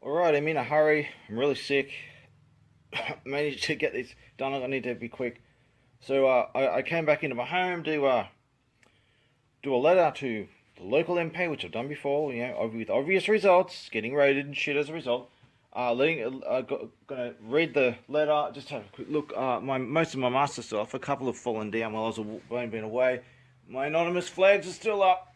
Alright, I'm in a hurry. I'm really sick. Managed to get this done. I need to be quick. So I came back into my home to do a letter to the local MP, which I've done before. With obvious results, getting raided and shit as a result. Gonna read the letter. Just have a quick look. My most of my master stuff, a couple have fallen down while I've been away. My anonymous flags are still up.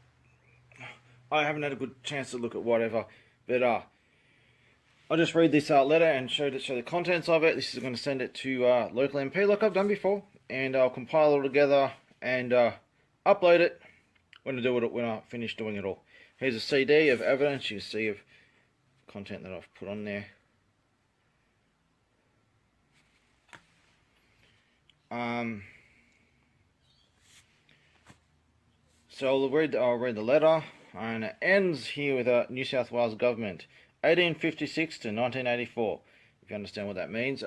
I haven't had a good chance to look at whatever, but I'll just read this letter and show the contents of it. This is going to send it to local MP like I've done before, and I'll compile it all together and upload it when I finish doing it all. Here's a CD of evidence. You can see of content that I've put on there. So I'll read the letter, and it ends here with a New South Wales government, 1856 to 1984. If you understand what that means,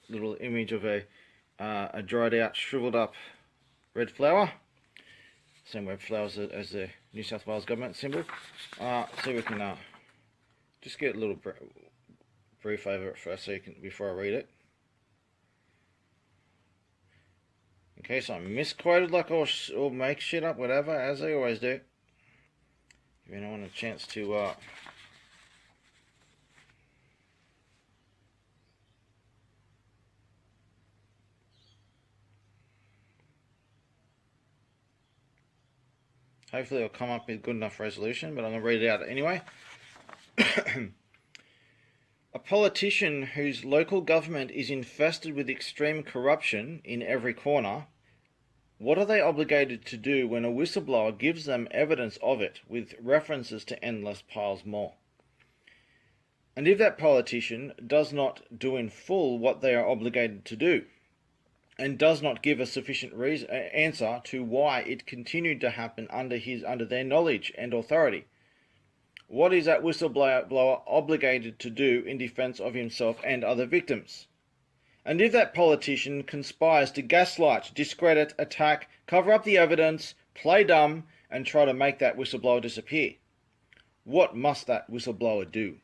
little image of a dried out, shriveled up red flower. Same red flowers as the New South Wales government symbol. So we can just get a little brief over it first, so you can before I read it. In case I'm misquoted, like or make shit up, whatever, as I always do. Give anyone a chance to hopefully it'll come up with good enough resolution, but I'm going to read it out anyway. A politician whose local government is infested with extreme corruption in every corner, what are they obligated to do when a whistleblower gives them evidence of it with references to endless piles more? And if that politician does not do in full what they are obligated to do, and does not give a sufficient answer to why it continued to happen under their knowledge and authority, what is that whistleblower obligated to do in defense of himself and other victims? And if that politician conspires to gaslight, discredit, attack, cover up the evidence, play dumb, and try to make that whistleblower disappear, what must that whistleblower do?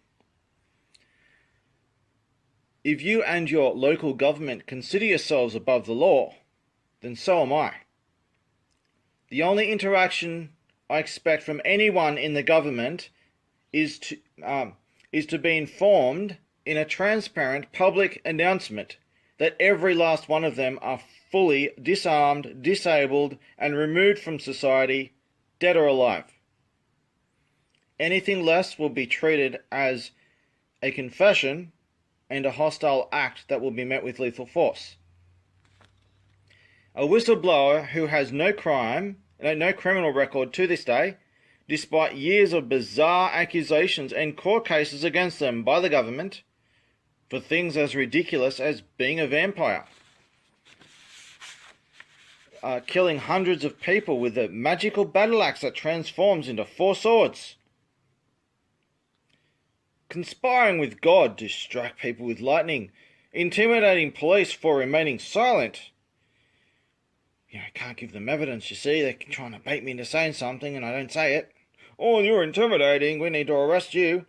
If you and your local government consider yourselves above the law, then so am I. The only interaction I expect from anyone in the government is to be informed in a transparent public announcement that every last one of them are fully disarmed, disabled, and removed from society, dead or alive. Anything less will be treated as a confession and a hostile act that will be met with lethal force. A whistleblower who has no criminal record to this day, despite years of bizarre accusations and court cases against them by the government for things as ridiculous as being a vampire, killing hundreds of people with a magical battle axe that transforms into four swords, conspiring with God to strike people with lightning, intimidating police for remaining silent. I can't give them evidence, you see. They're trying to bait me into saying something and I don't say it. Oh, you're intimidating, we need to arrest you.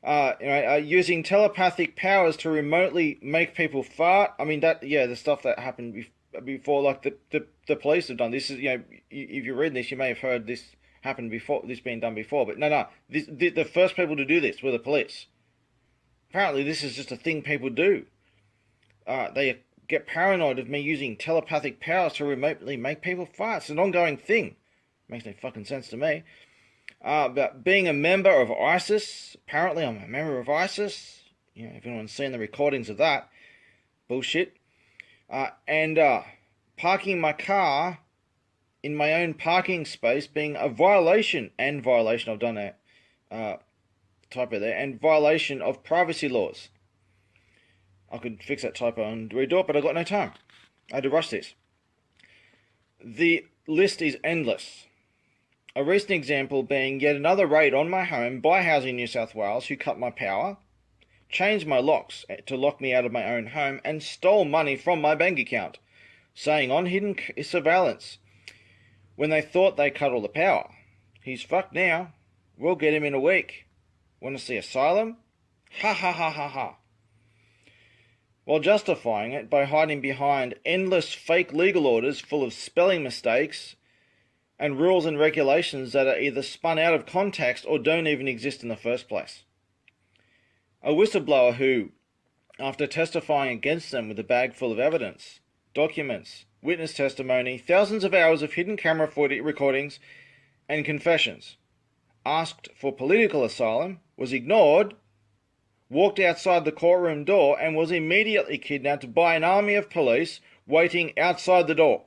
Using telepathic powers to remotely make people fart. I mean, the stuff that happened before, like the police have done. This is, if you read this, you may have heard this happened before, this being done before. But no, the first people to do this were the police. Apparently, this is just a thing people do. They get paranoid of me using telepathic powers to remotely make people fart. It's an ongoing thing. Makes no fucking sense to me. But being a member of ISIS, apparently I'm a member of ISIS. If anyone's seen the recordings of that, bullshit. And parking my car in my own parking space being a violation, I've done a typo there, and violation of privacy laws. I could fix that typo and redo it, but I've got no time. I had to rush this. The list is endless. A recent example being yet another raid on my home by Housing New South Wales, who cut my power, changed my locks to lock me out of my own home, and stole money from my bank account, saying on hidden surveillance, when they thought they cut all the power. He's fucked now. We'll get him in a week. Want to see asylum? Ha ha ha ha ha. While justifying it by hiding behind endless fake legal orders full of spelling mistakes and rules and regulations that are either spun out of context or don't even exist in the first place. A whistleblower who, after testifying against them with a bag full of evidence, documents, witness testimony, thousands of hours of hidden camera recordings, and confessions, asked for political asylum, was ignored, walked outside the courtroom door, and was immediately kidnapped by an army of police waiting outside the door.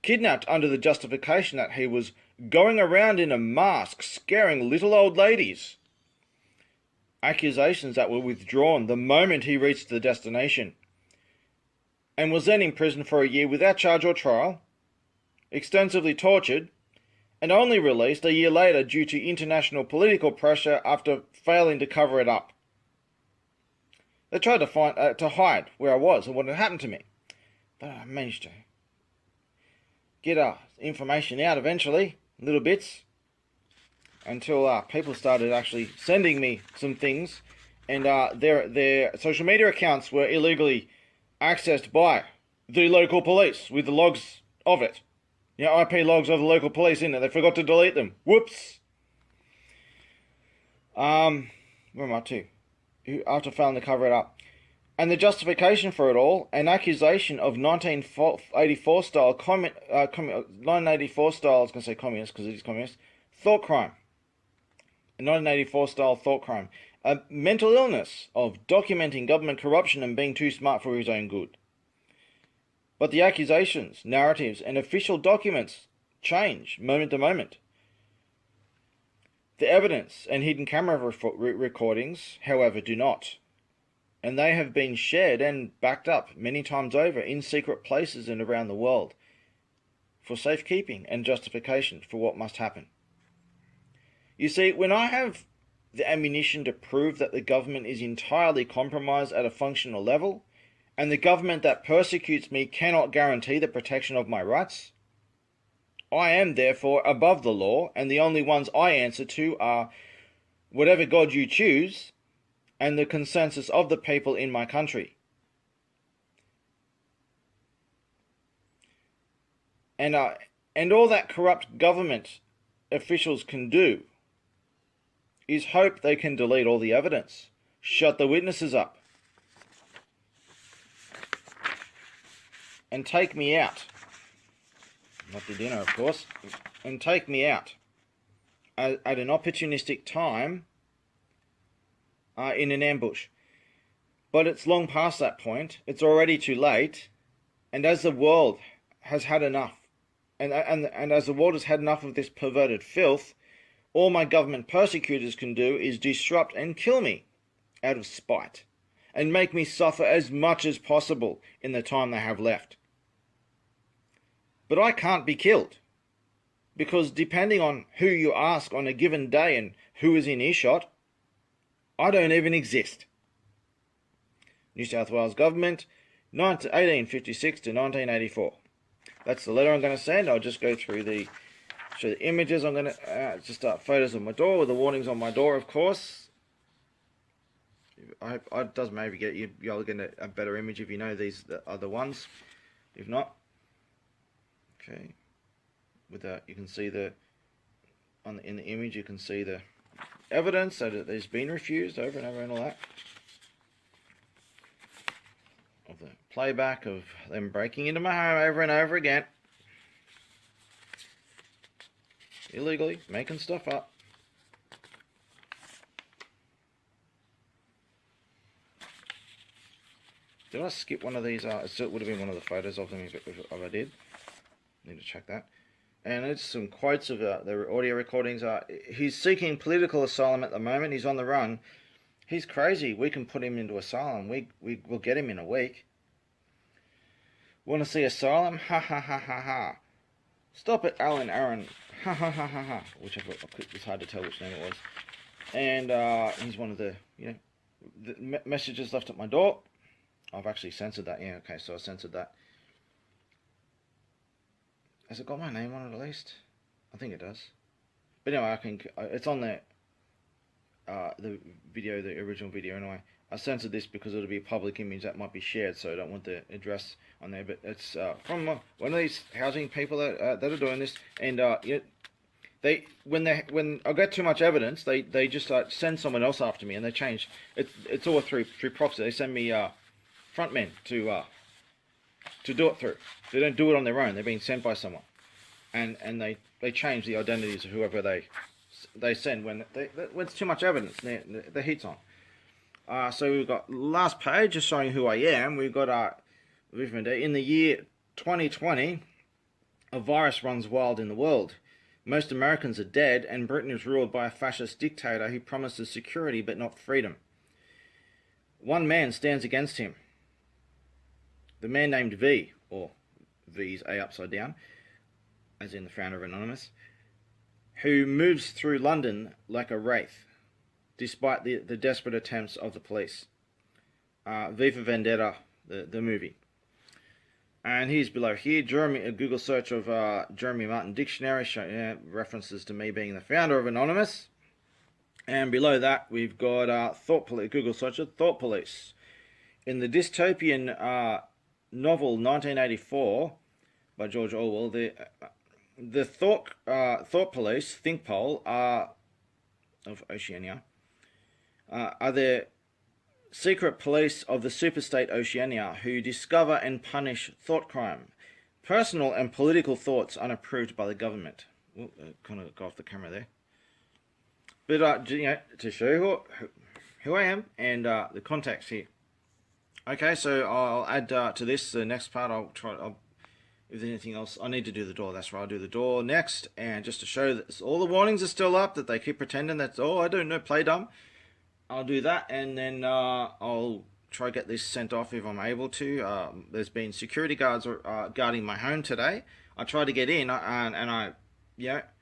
Kidnapped under the justification that he was going around in a mask scaring little old ladies. Accusations that were withdrawn the moment he reached the destination, and was then imprisoned for a year without charge or trial, extensively tortured, and only released a year later due to international political pressure after failing to cover it up. They tried to hide where I was and what had happened to me, but I managed to get information out eventually, little bits, until people started actually sending me some things, and their social media accounts were illegally accessed by the local police with the logs of it. IP logs of the local police in it. They forgot to delete them. Whoops. Where am I to? After failing to cover it up. And the justification for it all, an accusation of 1984 style, 1984 style, I was going to say communist because it is communist, thought crime. A 1984 style thought crime. A mental illness of documenting government corruption and being too smart for his own good. But the accusations, narratives, and official documents change moment to moment. The evidence and hidden camera recordings, however, do not. And they have been shared and backed up many times over in secret places and around the world for safekeeping and justification for what must happen. You see, when I have the ammunition to prove that the government is entirely compromised at a functional level, and the government that persecutes me cannot guarantee the protection of my rights, I am therefore above the law, and the only ones I answer to are whatever God you choose, and the consensus of the people in my country. And all that corrupt government officials can do is hope they can delete all the evidence, shut the witnesses up, and take me out. Not the dinner, of course. And take me out at an opportunistic time in an ambush. But it's long past that point. It's already too late. And as the world has had enough, and as the world has had enough of this perverted filth, all my government persecutors can do is disrupt and kill me out of spite, and make me suffer as much as possible in the time they have left. But I can't be killed, because depending on who you ask on a given day and who is in earshot, I don't even exist. New South Wales Government, 1856 to 1984. That's the letter I'm going to send. I'll just go through show the images. I'm going to just start photos of my door with the warnings on my door, of course. I hope it does maybe get you'll get a better image if you know these are the ones. If not, okay. With that, you can see in the image you can see the evidence that it has been refused over and over and all that. Of the playback of them breaking into my home over and over again. Illegally, making stuff up. Did I skip one of these? It would have been one of the photos of them if I did. Need to check that. And it's some quotes of the audio recordings. He's seeking political asylum at the moment. He's on the run. He's crazy. We can put him into asylum. We'll get him in a week. Want to see asylum? Ha ha ha ha ha. Stop it, Alan Aaron. Ha ha ha ha ha. It's hard to tell which name it was. And he's one of the messages left at my door. I've actually censored that. Yeah, okay, so I censored that. Has it got my name on it at least? I think it does. But anyway, it's on there. the video, the original video anyway. I censored this because it'll be a public image that might be shared, so I don't want the address on there. But it's from one of these housing people that are doing this, and when I get too much evidence, they just send someone else after me, and they change. It's all through proxy. They send me front men to do it through. They don't do it on their own. They're being sent by someone, and they change the identities of whoever they send when it's too much evidence. The heat's on. So we've got last page just showing who I am. We've got in the year 2020, a virus runs wild in the world. Most Americans are dead, and Britain is ruled by a fascist dictator who promises security but not freedom. One man stands against him. The man named V, or V's A upside down, as in the founder of Anonymous, who moves through London like a wraith, despite the desperate attempts of the police. V for Vendetta, the movie. And here's below here, a Google search of Jeremy Martin Dictionary, references to me being the founder of Anonymous. And below that, we've got Google search of Thought Police. In the dystopian novel 1984 by George Orwell, the Thought Police, ThinkPol, of Oceania, are the secret police of the superstate Oceania who discover and punish thought crime, personal and political thoughts unapproved by the government. Kind of got off the camera there. But to show who I am and the context here. Okay, so I'll add to this the next part. If there's anything else, I need to do the door. That's right, I'll do the door next, and just to show that all the warnings are still up, that they keep pretending that's I don't know, play dumb. I'll do that, and then I'll try to get this sent off if I'm able to. There's been security guards guarding my home today. I tried to get in, they're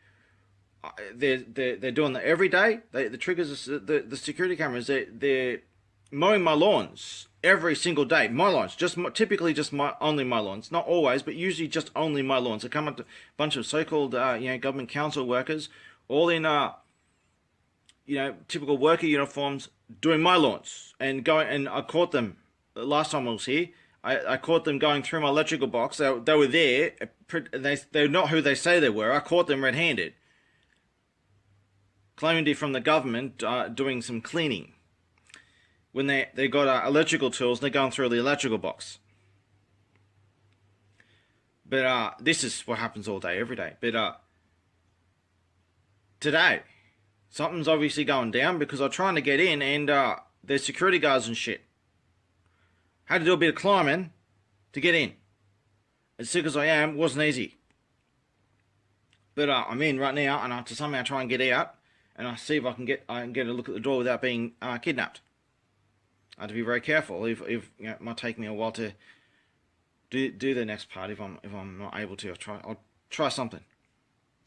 doing that every day. The triggers, the security cameras, they're mowing my lawns every single day. My lawns, typically only my lawns, not always, but usually just only my lawns. They come up to a bunch of so-called government council workers, all in typical worker uniforms, doing my lawns, and I caught them last time I was here. I caught them going through my electrical box. They were there. They're not who they say they were. I caught them red-handed, claiming to be from the government, doing some cleaning. When they got electrical tools, and they're going through the electrical box. But this is what happens all day, every day. But today, something's obviously going down because I'm trying to get in, and there's security guards and shit. Had to do a bit of climbing to get in. As sick as I am, wasn't easy. But I'm in right now, and I have to somehow try and get out, and I see if I can get a look at the door without being kidnapped. I have to be very careful. If it might take me a while to do the next part. If I'm not able to, I'll try something.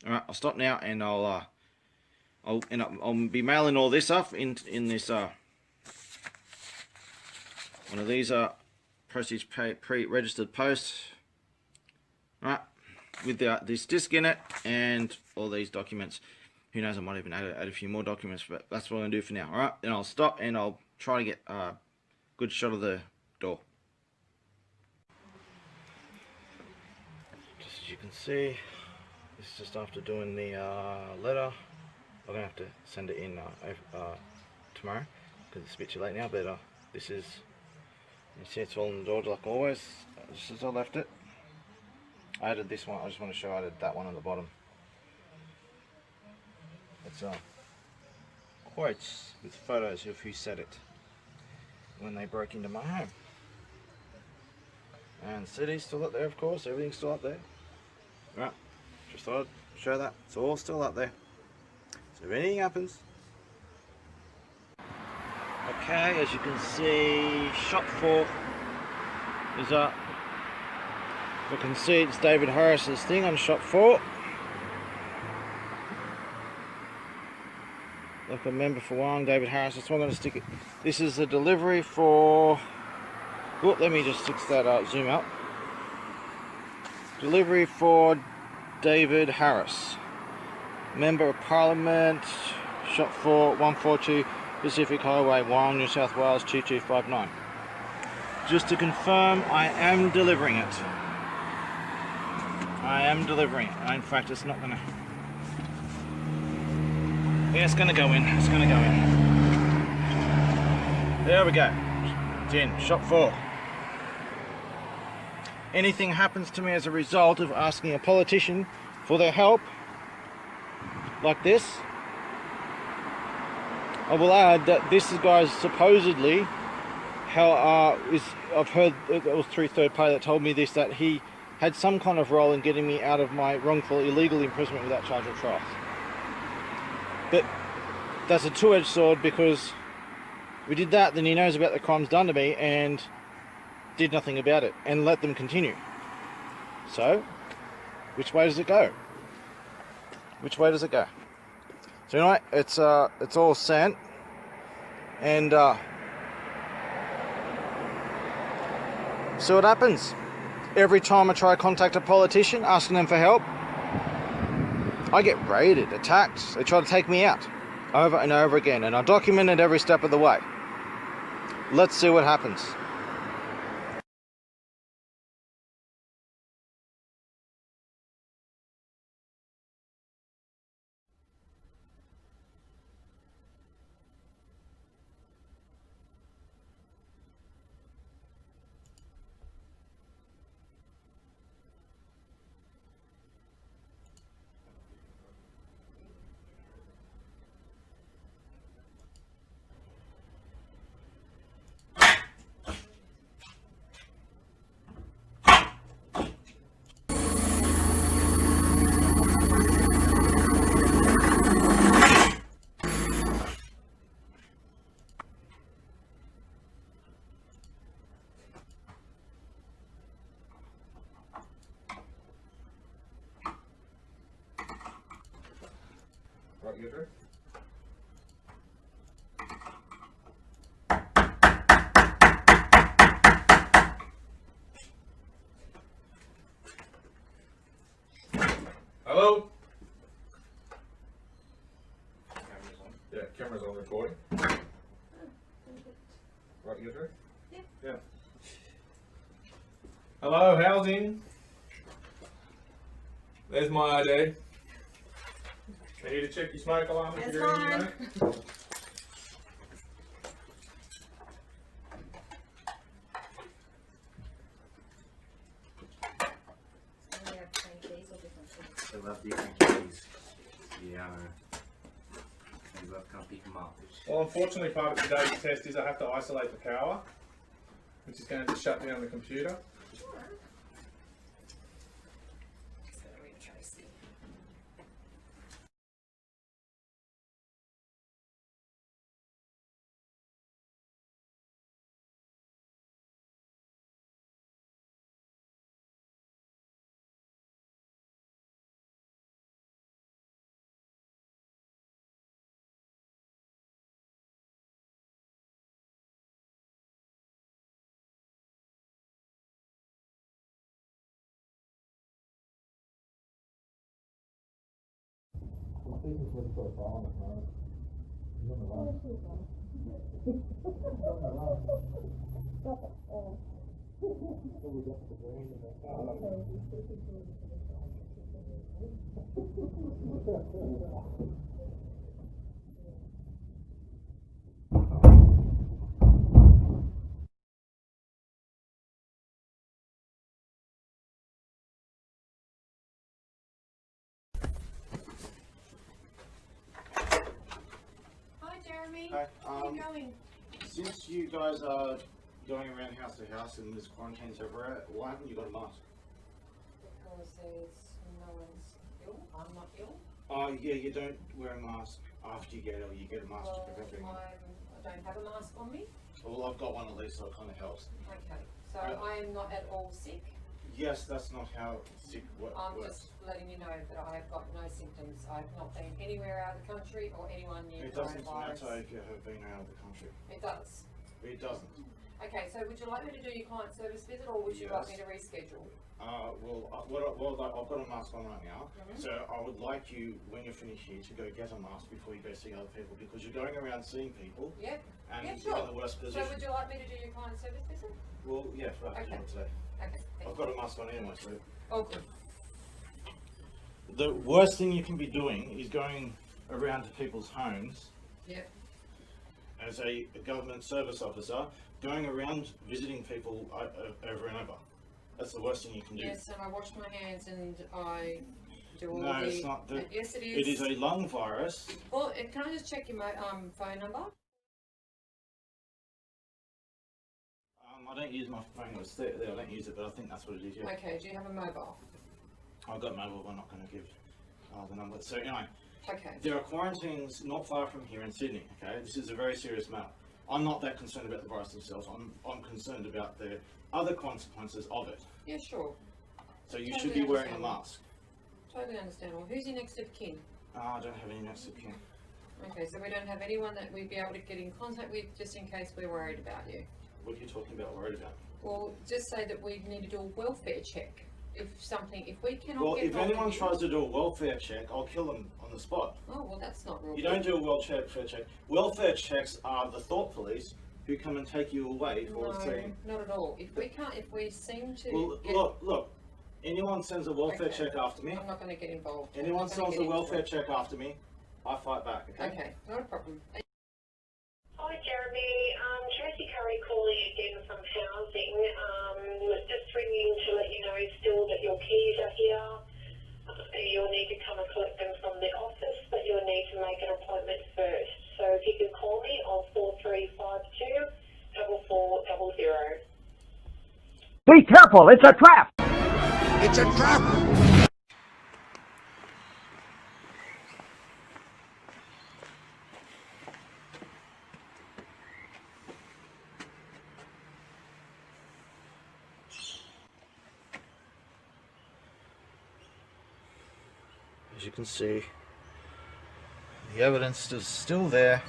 All right, I'll stop now, and I'll be mailing all this up in this one of these postage pre-registered posts. All right, with this disc in it and all these documents. Who knows? I might even add a few more documents, but that's what I'm gonna do for now. All right, then I'll stop and I'll try to get a good shot of the door. Just as you can see, this is just after doing the letter. I'm gonna have to send it in tomorrow because it's a bit too late now. But this is, you see, it's all in the door like always, just as I left it. I added this one. I just want to show I added that one on the bottom. It's quotes with photos of who said it when they broke into my home. And the city's still up there, of course. Everything's still up there. Right, just thought I'd show that. It's all still up there. So if anything happens. Okay, as you can see, shot 4 is up. You can see it's David Harris's thing on shot 4. Like a member for Wong, David Harris. That's why I'm going to stick it. This is a delivery for. Oh, let me just fix that zoom up. Delivery for David Harris, Member of Parliament, Shop 4, 142 Pacific Highway, Wyong, New South Wales 2259. Just to confirm, I am delivering it. I am delivering it. In fact, it's not gonna... Yeah, it's gonna go in. It's gonna go in. There we go. It's in. Shop 4. Anything happens to me as a result of asking a politician for their help, like this, I will add that this guy supposedly, I've heard it was through third party that told me this, that he had some kind of role in getting me out of my wrongful illegal imprisonment without charge or trial. But that's a two-edged sword, because we did that, then he knows about the crimes done to me and did nothing about it and let them continue. So, which way does it go? Which way does it go? So anyway, it's all sent, and see what happens. Every time I try to contact a politician asking them for help, I get raided, attacked. They try to take me out over and over again, and I document it every step of the way. Let's see what happens. Right, you agree? Hello? Camera's on. Yeah, camera's on recording. Right, you agree? Yeah. Hello, housing. There's my ID. I need to check your smoke alarm if you're in here, mate. They love different keys. Yeah, they love can't pick them up. Well, unfortunately, part of today's test is I have to isolate the power, which is going to shut down the computer. Hi Jeremy, Hi, how are you going? Since you guys are going around house to house and there's quarantines everywhere, why haven't you got a mask? Because there's no one's ill, I'm not ill. Oh yeah, you don't wear a mask after you get ill, you get a mask to prevent it. I don't have a mask on me. Well, I've got one at least, so it kind of helps. Okay, so I am not at all sick. Yes, that's not how sick I'm works. just letting you know that I have got no symptoms. I've not been anywhere out of the country or anyone near It doesn't coronavirus. matter if you have been out of the country. It does. It doesn't. Okay, so would you like me to do your client service visit, or would you like me to reschedule? I've got a mask on right now, Mhm. so I would like you, when you're finished here, to go get a mask before you go see other people, because you're going around seeing people, Yep. and Yeah, you're in sure. the worst So position. would you like me to do your client service visit? Well, yeah, right, Okay. today. Okay, thank I've you. got a mask on anyway, so. Oh, good. The worst thing you can be doing is going around to people's homes Yep. as a government service officer, going around visiting people over and over. That's the worst thing you can do. Yes, and I wash my hands and I do all No, the... it's not. Yes, it is. It is a lung virus. Well, can I just check your phone number? I don't use my phone. It's there. I don't use it, but I think that's what it is. Yeah. Okay, do you have a mobile? I've got mobile, but I'm not going to give the number. So anyway, Okay. there are quarantines not far from here in Sydney. Okay, this is a very serious matter. I'm not that concerned about the virus themselves. I'm concerned about the other consequences of it. Yeah, sure. So you Totally should be wearing a understandable. mask. Totally understandable. Who's your next of kin? I don't have any next of kin. Okay, so we don't have anyone that we'd be able to get in contact with just in case we're worried about you. What are you talking about? Worried about? Well, just say that we need to do a welfare check. If we cannot Well, get if hold of anyone you- tries to do a welfare check, I'll kill them on the spot. Oh, well, that's not real. You don't do a welfare check. Welfare checks are the thought police who come and take you away for saying. No, not at all. If we seem to Well, get, look. Anyone sends a welfare Okay. check after me. I'm not going to get involved. I'm Anyone not gonna sends get a into welfare it. check after me, I fight back. Okay. Okay, not a problem. Hi Jeremy, Tracy Curry calling again from housing. Just ringing to let you know still that your keys are here. You'll need to come and collect them from the office, but you'll need to make an appointment first. So if you can call me on 4352 4400. Be careful, it's a trap! It's a trap! As you can see, the evidence is still there,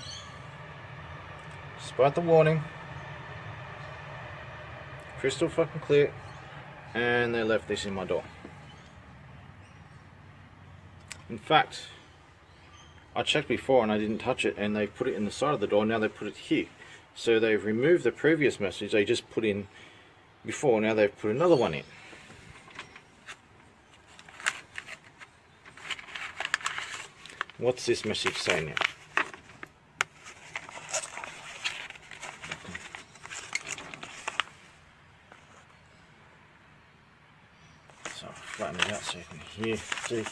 despite the warning. Crystal fucking clear, and they left this in my door. In fact, I checked before and I didn't touch it, and they put it in the side of the door. Now they put it here, so they've removed the previous message they just put in before. Now they've put another one in. What's this message saying now? So I'll flatten it out so you can hear. See?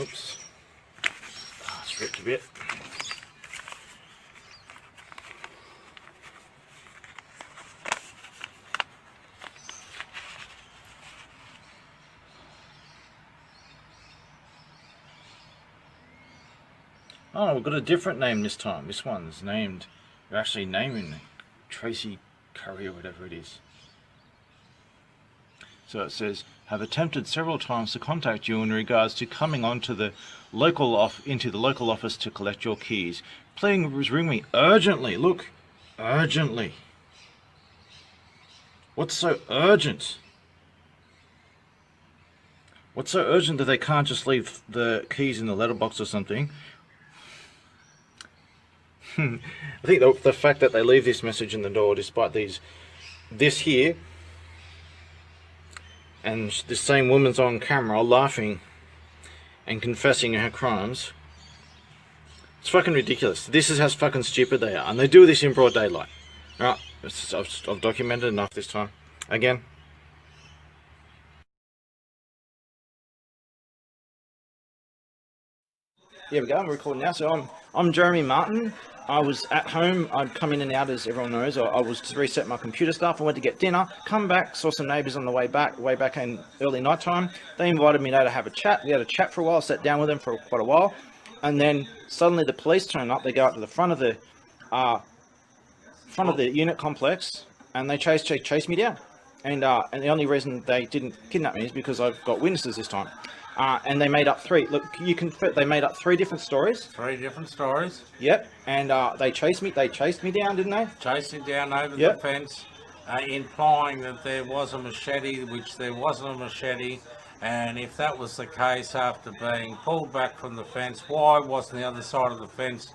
Oops. Oh, it's ripped a bit. Oh, we've got a different name this time. This one's named, they're actually naming Tracy Curry or whatever it is. So it says, have attempted several times to contact you in regards to coming onto the into the local office to collect your keys. Please ring me urgently. Look, urgently. What's so urgent? What's so urgent that they can't just leave the keys in the letterbox or something? I think the fact that they leave this message in the door despite this here, and this same woman's on camera laughing and confessing her crimes, it's fucking ridiculous. This is how fucking stupid they are, and they do this in broad daylight. Alright, I've documented enough this time. Again. Here we go, I'm recording now. So I'm Jeremy Martin. I was at home. I'd come in and out, as everyone knows. I was to reset my computer stuff. I went to get dinner, come back, saw some neighbours on the way back in early night time. They invited me there to have a chat. We had a chat for a while, sat down with them for quite a while, and then suddenly the police turn up. They go up to the front of the unit complex, and they chase me down. And the only reason they didn't kidnap me is because I've got witnesses this time. And they made up three. Look, you can. They made up three different stories. 3 different stories. Yep. And they chased me. They chased me down, didn't they? Chased him down over Yep. the fence, implying that there was a machete, which there wasn't a machete. And if that was the case, after being pulled back from the fence, why wasn't the other side of the fence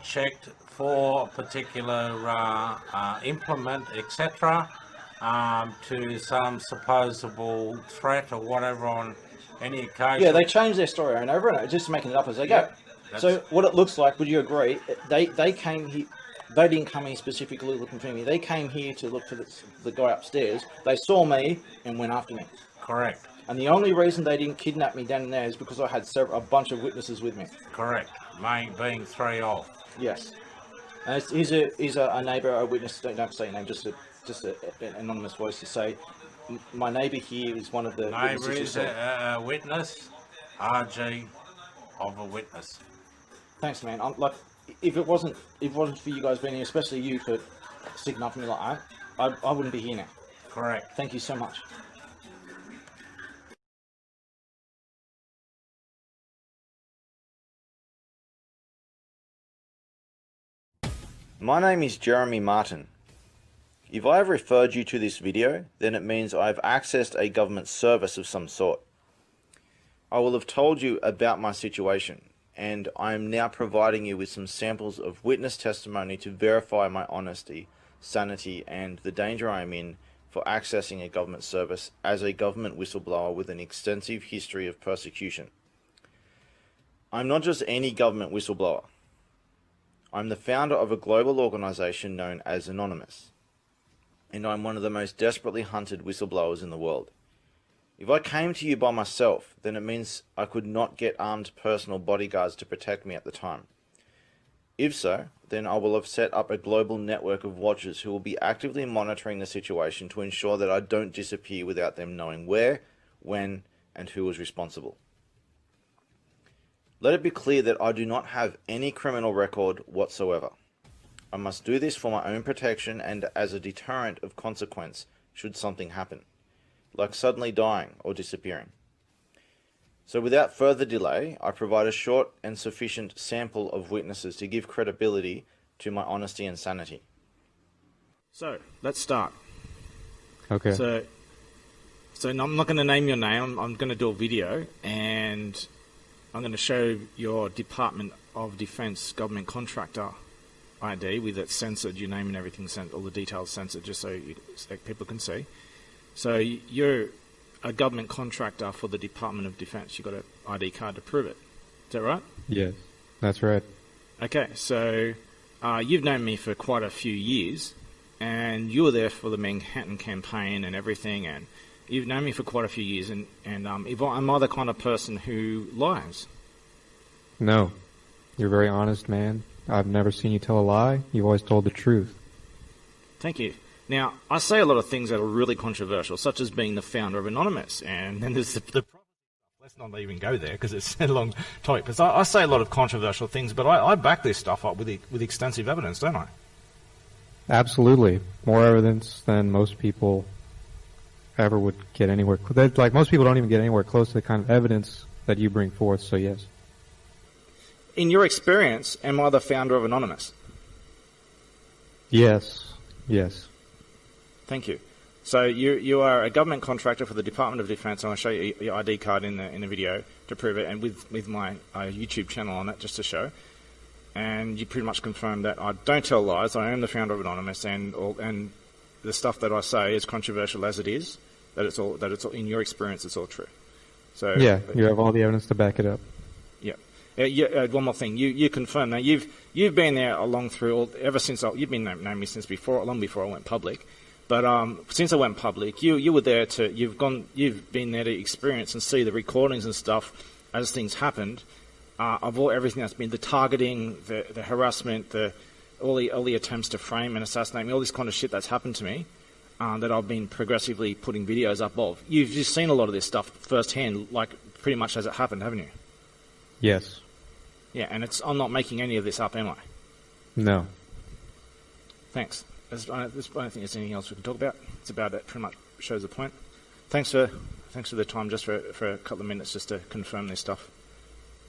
checked for a particular implement, etc., to some supposable threat or whatever on any occasion? Yeah, they changed their story over and over, just making it up as they go. Yep. So what it looks like, would you agree? They came here. They didn't come here specifically looking for me. They came here to look for the guy upstairs. They saw me and went after me. Correct. And the only reason they didn't kidnap me down there is because I had a bunch of witnesses with me. Correct. Being 3 off. Yes. And he's a neighbour, a witness. Don't say your name. Just an anonymous voice to say, my neighbour here is one of the Neighbour witnesses. is a witness. RG of a witness. Thanks, man. If it wasn't for you guys being here, especially you for sticking up for me like that, I wouldn't be here now. Correct. Thank you so much. My name is Jeremy Martin. If I have referred you to this video, then it means I have accessed a government service of some sort. I will have told you about my situation, and I am now providing you with some samples of witness testimony to verify my honesty, sanity, and the danger I am in for accessing a government service as a government whistleblower with an extensive history of persecution. I'm not just any government whistleblower. I'm the founder of a global organization known as Anonymous, and I'm one of the most desperately hunted whistleblowers in the world. If I came to you by myself, then it means I could not get armed personal bodyguards to protect me at the time. If so, then I will have set up a global network of watchers who will be actively monitoring the situation to ensure that I don't disappear without them knowing where, when, and who was responsible. Let it be clear that I do not have any criminal record whatsoever. I must do this for my own protection and as a deterrent of consequence should something happen, like suddenly dying or disappearing. So without further delay, I provide a short and sufficient sample of witnesses to give credibility to my honesty and sanity. So, let's start. Okay. So I'm not going to name your name, I'm going to do a video, and I'm going to show your Department of Defense government contractor ID with it censored, your name and everything, all the details censored, just so people can see. So you're a government contractor for the Department of Defense. You've got an ID card to prove it. Is that right? Yes, that's right. Okay, so you've known me for quite a few years, and you were there for the Manhattan campaign and everything, and you've known me for quite a few years, and am I the kind of person who lies? No, you're a very honest man. I've never seen you tell a lie. You've always told the truth. Thank you. Now, I say a lot of things that are really controversial, such as being the founder of Anonymous, and then there's the let's not even go there because it's a long topic. But I say a lot of controversial things, but I back this stuff up with extensive evidence, don't I? Absolutely. More evidence than most people ever would get anywhere. Like, most people don't even get anywhere close to the kind of evidence that you bring forth, so yes. In your experience, am I the founder of Anonymous? Yes. Yes. Thank you. So you are a government contractor for the Department of Defense, and I'll show you your ID card in the video to prove it, and with my YouTube channel on it, just to show. And you pretty much confirm that I don't tell lies. I am the founder of Anonymous, and the stuff that I say, as controversial as it is, that it's all in your experience, it's all true. So yeah, you have all the evidence to back it up. Yeah. One more thing. You confirm that you've been there ever since you've been knowing me since long before I went public. But since I went public, you were there you've been there to experience and see the recordings and stuff as things happened, of everything that's been the targeting, the harassment, all the attempts to frame and assassinate me, all this kind of shit that's happened to me, that I've been progressively putting videos up of. You've just seen a lot of this stuff firsthand, like pretty much as it happened, haven't you? Yes. Yeah, and I'm not making any of this up, am I? No. Thanks. I don't think there's anything else we can talk about. It's about it. Pretty much shows the point. Thanks for Thanks for the time, just for a couple of minutes, just to confirm this stuff.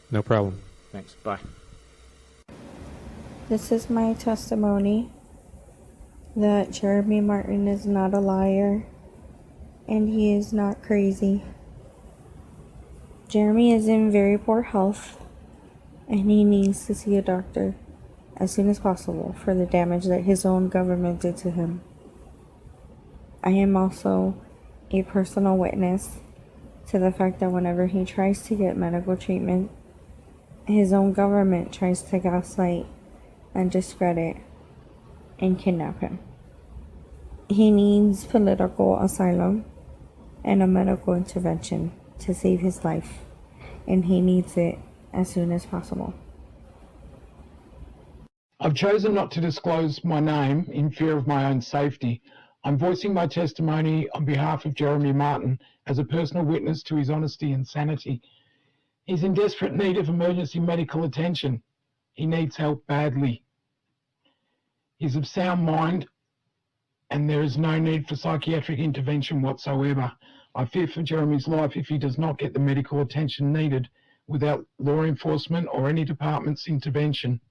No problem. Thanks. Bye. This is my testimony that Jeremy Martin is not a liar and he is not crazy. Jeremy is in very poor health and he needs to see a doctor as soon as possible for the damage that his own government did to him. I am also a personal witness to the fact that whenever he tries to get medical treatment, his own government tries to gaslight and discredit and kidnap him. He needs political asylum and a medical intervention to save his life, and he needs it as soon as possible. I've chosen not to disclose my name in fear of my own safety. I'm voicing my testimony on behalf of Jeremy Martin as a personal witness to his honesty and sanity. He's in desperate need of emergency medical attention. He needs help badly. He's of sound mind and there is no need for psychiatric intervention whatsoever. I fear for Jeremy's life if he does not get the medical attention needed without law enforcement or any department's intervention.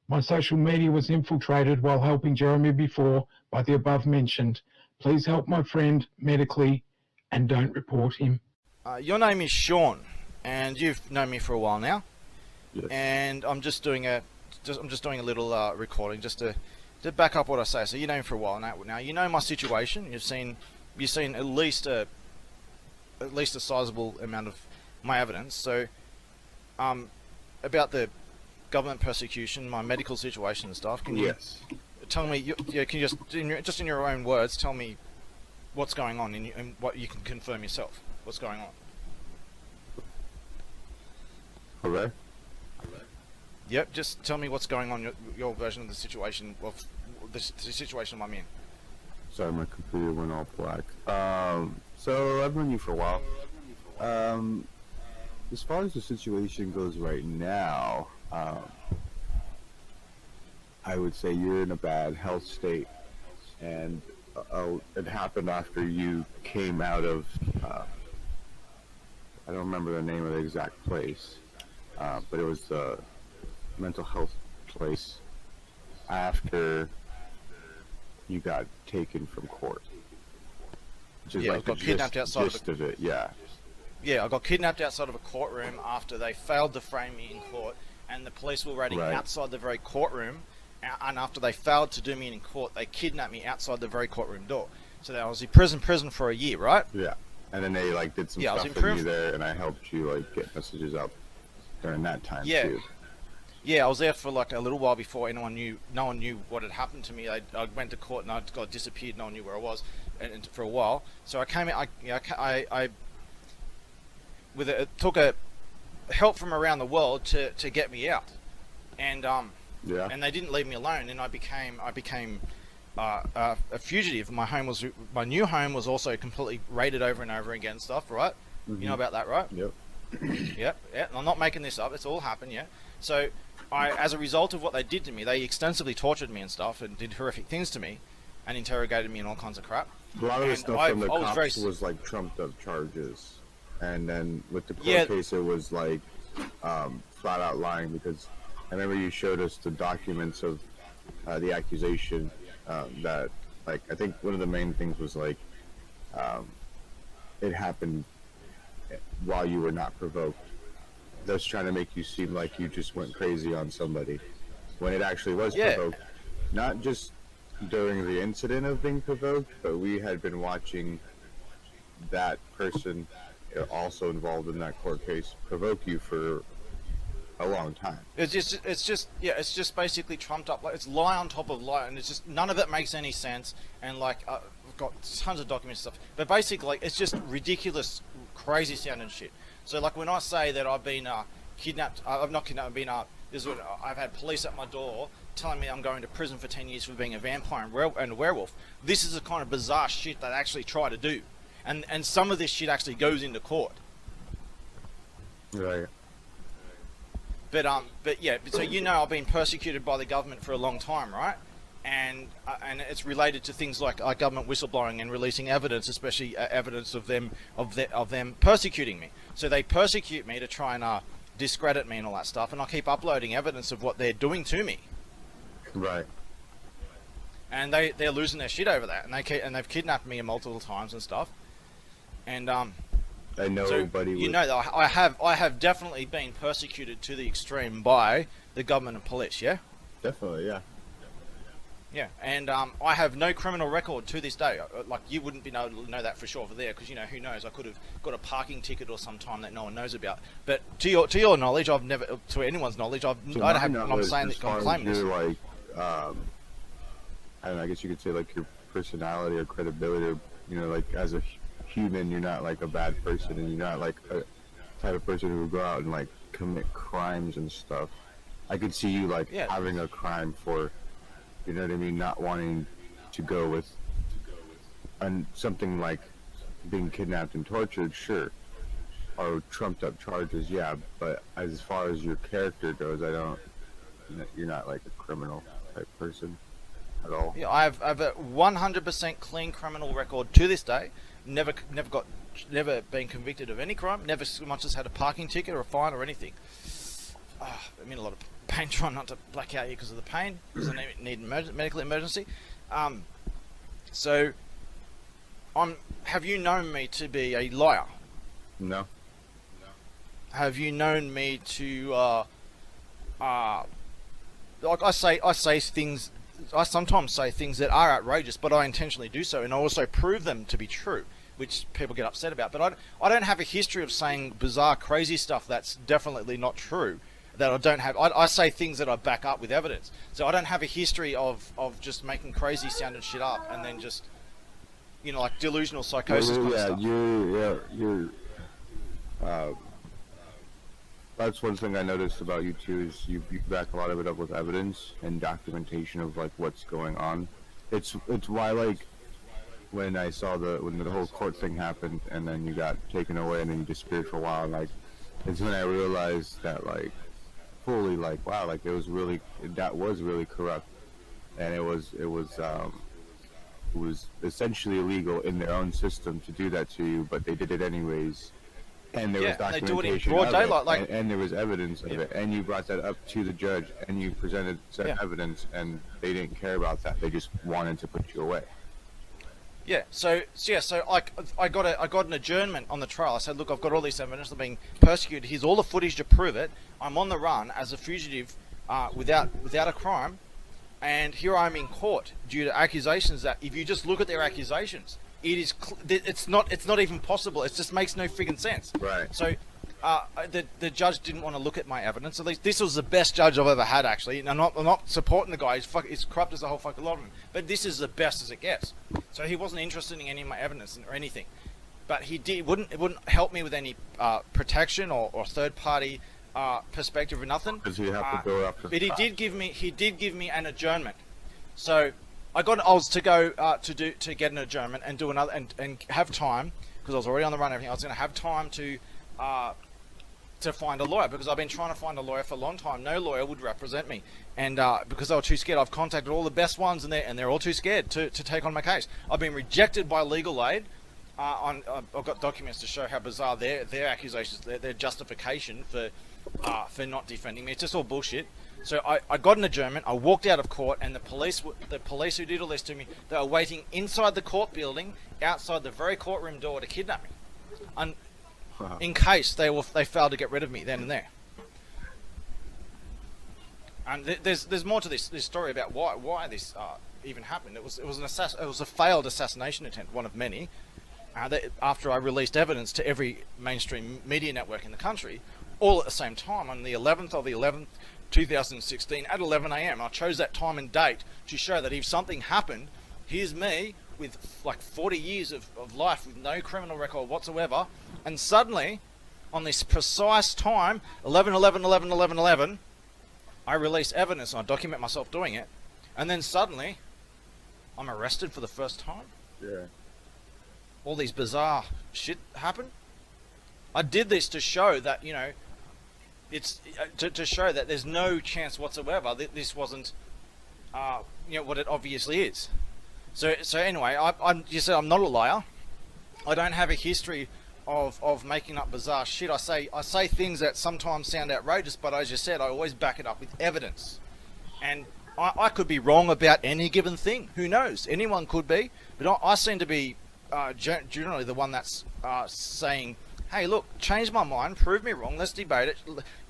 My social media was infiltrated while helping Jeremy before by the above mentioned. Please help my friend medically and don't report him. Your name is Sean, and you've known me for a while now. Yes. And I'm just doing a little recording just to back up what I say. So you know me for a while now. You know my situation. You've seen at least a sizable amount of my evidence. So about the government persecution, my medical situation and stuff. Can you tell me? Can you just in your own words tell me what's going on and what you can confirm yourself? What's going on? Okay. Yep. Just tell me what's going on. Your version of the situation of the situation I'm in. Sorry, my computer went all black. So I've known you for a while. As far as the situation goes right now, I would say you're in a bad health state, and it happened after you came out of, I don't remember the name of the exact place, but it was the mental health place after you got taken from court. Which is Yeah, like I got the kidnapped outside gist of it, yeah. Yeah, I got kidnapped outside of a courtroom after they failed to frame me in court, and the police were waiting outside the very courtroom, and after they failed to do me in court, they kidnapped me outside the very courtroom door. So I was in prison for a year, right? Yeah, and then they like did some Yeah, I was stuff in with you there, and I helped you like get messages out during that time too. Yeah, I was there for like a little while before no one knew what had happened to me. I went to court and I got disappeared. No one knew where I was, and for a while. So I came out. It took a help from around the world to get me out, and and they didn't leave me alone. And I became a fugitive. My new home was also completely raided over and over again. Stuff, right? Mm-hmm. You know about that, right? Yep. Yep. Yeah. I'm not making this up. It's all happened. Yeah. So as a result of what they did to me, they extensively tortured me and stuff, and did horrific things to me, and interrogated me and all kines of crap. A lot of the stuff from the cops was like trumped up charges, and then with the court case, it was like flat out lying, because I remember you showed us the documents of the accusation that, like, I think one of the main things was like it happened while you were not provoked. That's trying to make you seem like you just went crazy on somebody, when it actually was provoked. Not just during the incident of being provoked, but we had been watching that person also involved in that court case provoke you for a long time. It's just basically trumped up. Like, it's lie on top of lie, and it's just none of it makes any sense. And like I've got tons of documents and stuff, but basically like, it's just ridiculous, crazy sounding shit. So like when I say that I've been kidnapped, I've not kidnapped, I've been I've had police at my door telling me I'm going to prison for 10 years for being a vampire and a werewolf. This is the kind of bizarre shit they actually try to do, and some of this shit actually goes into court. Right. But yeah, so you know I've been persecuted by the government for a long time, right? and it's related to things like government whistleblowing and releasing evidence, especially evidence of them persecuting me. So they persecute me to try and discredit me and all that stuff, and I keep uploading evidence of what they're doing to me. Right. And they're losing their shit over that, and they've kidnapped me multiple times and stuff. And I know, so, buddy. you know that I have definitely been persecuted to the extreme by the government and police. Yeah. Definitely, yeah. Yeah, and I have no criminal record to this day. Like, you wouldn't be able to know that for sure for there, because, you know, who knows? I could have got a parking ticket or some time that no one knows about. But to your knowledge, I've never, to anyone's knowledge, I'm saying that I'm claiming this. Like, I don't know, I guess you could say, like, your personality or credibility, or, you know, like, as a human, you're not, like, a bad person, and you're not, like, a type of person who would go out and, like, commit crimes and stuff. I could see you, like, having a crime for, you know what I mean, not wanting to go with something like being kidnapped and tortured, sure, or trumped up charges, yeah, but as far as your character goes, you're not like a criminal type person at all. Yeah, I have a 100% clean criminal record to this day. Never been convicted of any crime. Never so much as had a parking ticket or a fine or anything. I'm in a lot of pain, trying not to black out here because of the pain, because I need medical emergency. So, have you known me to be a liar? No. Have you known me to, like I say things, I sometimes say things that are outrageous, but I intentionally do so, and I also prove them to be true, which people get upset about. But I don't have a history of saying bizarre, crazy stuff that's definitely not true. That I don't have. I say things that I back up with evidence. So I don't have a history of just making crazy sounding shit up and then just, you know, like delusional psychosis kind of stuff. You're that's one thing I noticed about you too, is you back a lot of it up with evidence and documentation of like what's going on. It's why, like, when I saw when the whole court thing happened and then you got taken away and then you disappeared for a while, like, it's when I realized that, like, fully, like, wow, like, that was really corrupt, and it was essentially illegal in their own system to do that to you, but they did it anyways, and there was documentation, they do it in broad daylight, like, and there was evidence of it, and you brought that up to the judge, and you presented said evidence, and they didn't care about that. They just wanted to put you away. Yeah, so I got an adjournment on the trial. I said, look, I've got all this evidence. I'm being persecuted. Here's all the footage to prove it. I'm on the run as a fugitive, without a crime, and here I am in court due to accusations that, if you just look at their accusations, it's not even possible. It just makes no friggin' sense. Right. So, the judge didn't want to look at my evidence. At least this was the best judge I've ever had, actually. And I'm not supporting the guy. He's corrupt as a whole fucking lot of him. But this is the best as it gets. So he wasn't interested in any of my evidence or anything. But it wouldn't help me with any protection or third party perspective or nothing. Because you have to go after. But he did give me an adjournment. So I was to go to get an adjournment and do another and have time, because I was already on the run and everything. I was going to have time to find a lawyer, because I've been trying to find a lawyer for a long time. No lawyer would represent me, and because they were too scared, I've contacted all the best ones, and they're all too scared to take on my case. I've been rejected by legal aid. I've got documents to show how bizarre their accusations, their justification for not defending me. It's just all bullshit. So I got an adjournment. I walked out of court, and the police who did all this to me, they were waiting inside the court building, outside the very courtroom door, to kidnap me. In case they failed to get rid of me then and there. And there's more to this story about why this even happened. It was a failed assassination attempt, one of many. After I released evidence to every mainstream media network in the country, all at the same time, on the 11th of the 11th, 2016, at 11 a.m. I chose that time and date to show that if something happened, here's me with like 40 years of life with no criminal record whatsoever, and suddenly, on this precise time, 11/11/11/11/11, I release evidence and I document myself doing it, and then suddenly, I'm arrested for the first time. Yeah. All these bizarre shit happen. I did this to show that, you know, it's to show that there's no chance whatsoever that this wasn't what it obviously is. So anyway, you said I'm not a liar. I don't have a history of making up bizarre shit. I say things that sometimes sound outrageous, but as you said, I always back it up with evidence. And I could be wrong about any given thing. Who knows? Anyone could be. But I seem to be generally the one that's saying, hey, look, change my mind, prove me wrong, let's debate it.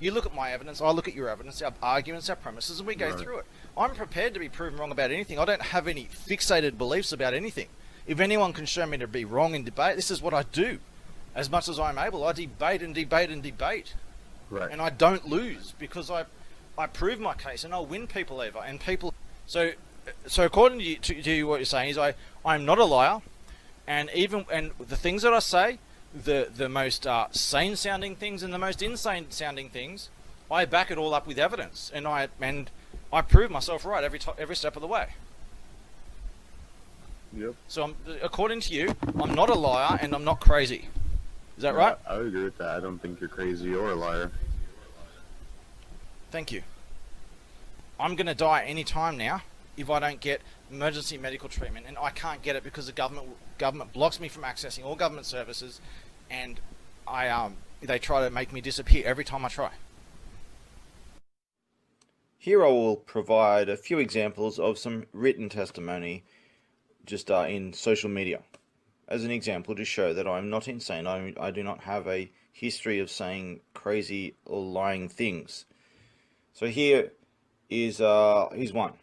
You look at my evidence, I look at your evidence, our arguments, our premises, and we go through it. I'm prepared to be proven wrong about anything. I don't have any fixated beliefs about anything. If anyone can show me to be wrong in debate, this is what I do. As much as I'm able, I debate and debate and debate. Right. And I don't lose because I prove my case and I'll win people over. And people... So according to you, what you're saying is I'm not a liar, and the things that I say, the most sane-sounding things and the most insane-sounding things, I back it all up with evidence, and I prove myself right every step of the way. Yep. So according to you, I'm not a liar and I'm not crazy. Is that right? I would agree with that. I don't think you're crazy or a liar. Thank you. I'm going to die any time now if I don't get emergency medical treatment, and I can't get it because the government blocks me from accessing all government services, and they try to make me disappear every time I try. Here I will provide a few examples of some written testimony just in social media. As an example to show that I'm not insane. I do not have a history of saying crazy or lying things. So here's one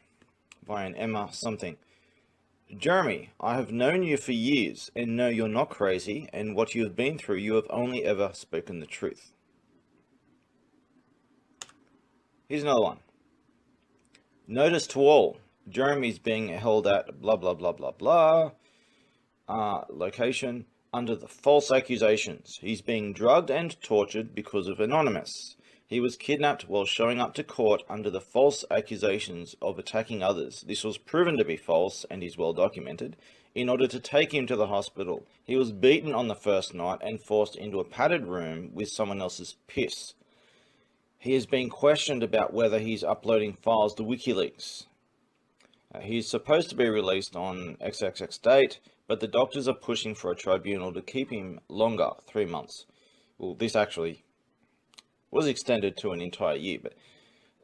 by an Emma something. Jeremy, I have known you for years and know you're not crazy, and what you have been through, you have only ever spoken the truth. Here's another one. Notice to all, Jeremy's being held at blah blah blah blah blah location under the false accusations. He's being drugged and tortured because of Anonymous. He was kidnapped while showing up to court under the false accusations of attacking others. This was proven to be false and is well documented. In order to take him to the hospital, he was beaten on the first night and forced into a padded room with someone else's piss. He is being questioned about whether he's uploading files to WikiLeaks. He is supposed to be released on XXX date, but the doctors are pushing for a tribunal to keep him longer, 3 months. Well, this actually was extended to an entire year, but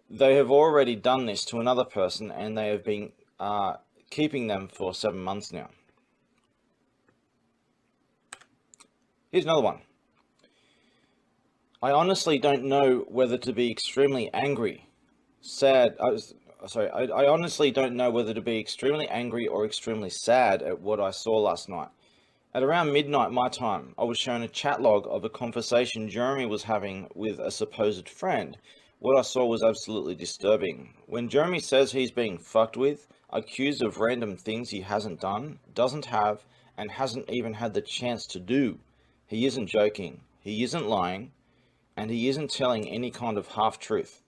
they have already done this to another person, and they have been keeping them for 7 months now. Here's another one. I honestly don't know whether to be extremely angry, sad. I honestly don't know whether to be extremely angry or extremely sad at what I saw last night. At around midnight my time, I was shown a chat log of a conversation Jeremy was having with a supposed friend. What I saw was absolutely disturbing. When Jeremy says he's being fucked with, accused of random things he hasn't done, doesn't have, and hasn't even had the chance to do, he isn't joking, he isn't lying, and he isn't telling any kind of half-truth.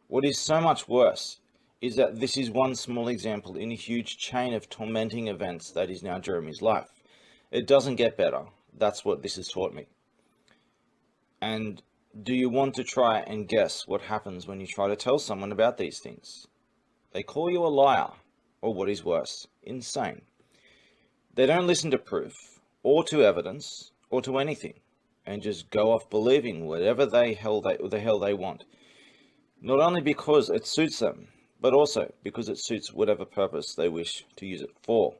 What is so much worse is that this is one small example in a huge chain of tormenting events that is now Jeremy's life. It doesn't get better. That's what this has taught me. And do you want to try and guess what happens when you try to tell someone about these things? They call you a liar, or what is worse, insane. They don't listen to proof, or to evidence, or to anything, and just go off believing whatever the hell they want. Not only because it suits them, but also because it suits whatever purpose they wish to use it for.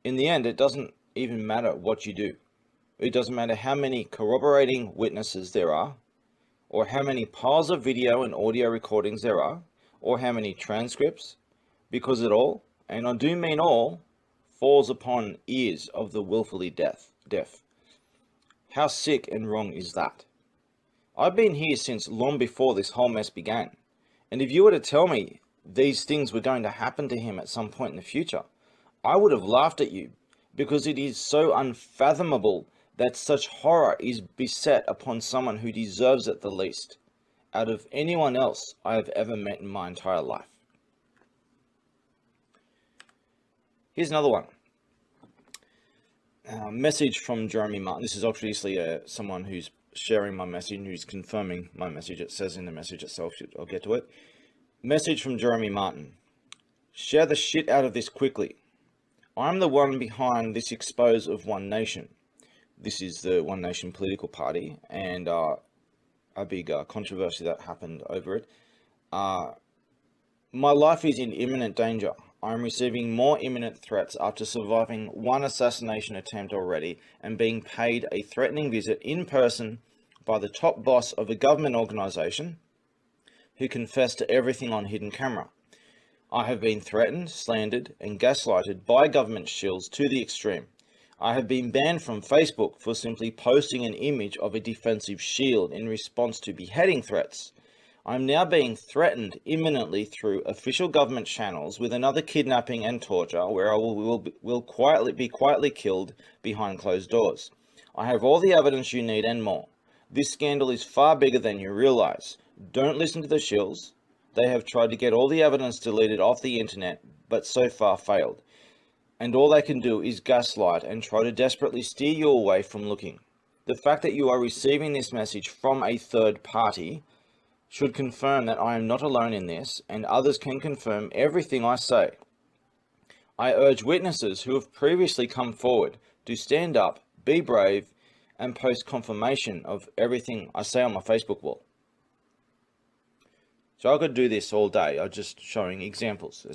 In the end, it doesn't even matter what you do. It doesn't matter how many corroborating witnesses there are, or how many piles of video and audio recordings there are, or how many transcripts, because it all, and I do mean all, falls upon ears of the willfully deaf. How sick and wrong is that? I've been here since long before this whole mess began, and if you were to tell me these things were going to happen to him at some point in the future, I would have laughed at you, because it is so unfathomable that such horror is beset upon someone who deserves it the least, out of anyone else I have ever met in my entire life. Here's another one. Message from Jeremy Martin. This is obviously someone who's sharing my message, who's confirming my message. It says in the message itself, I'll get to it. Message from Jeremy Martin. Share the shit out of this quickly. I'm the one behind this expose of One Nation. This is the One Nation political party, and a big controversy that happened over it. My life is in imminent danger. I'm receiving more imminent threats after surviving one assassination attempt already and being paid a threatening visit in person by the top boss of a government organisation who confessed to everything on hidden camera. I have been threatened, slandered and gaslighted by government shills to the extreme. I have been banned from Facebook for simply posting an image of a defensive shield in response to beheading threats. I'm now being threatened imminently through official government channels with another kidnapping and torture where I will be quietly killed behind closed doors. I have all the evidence you need and more. This scandal is far bigger than you realize. Don't listen to the shills. They have tried to get all the evidence deleted off the internet, but so far failed. And all they can do is gaslight and try to desperately steer you away from looking. The fact that you are receiving this message from a third party should confirm that I am not alone in this, and others can confirm everything I say. I urge witnesses who have previously come forward to stand up, be brave, and post confirmation of everything I say on my Facebook wall. So I could do this all day. I'm just showing examples.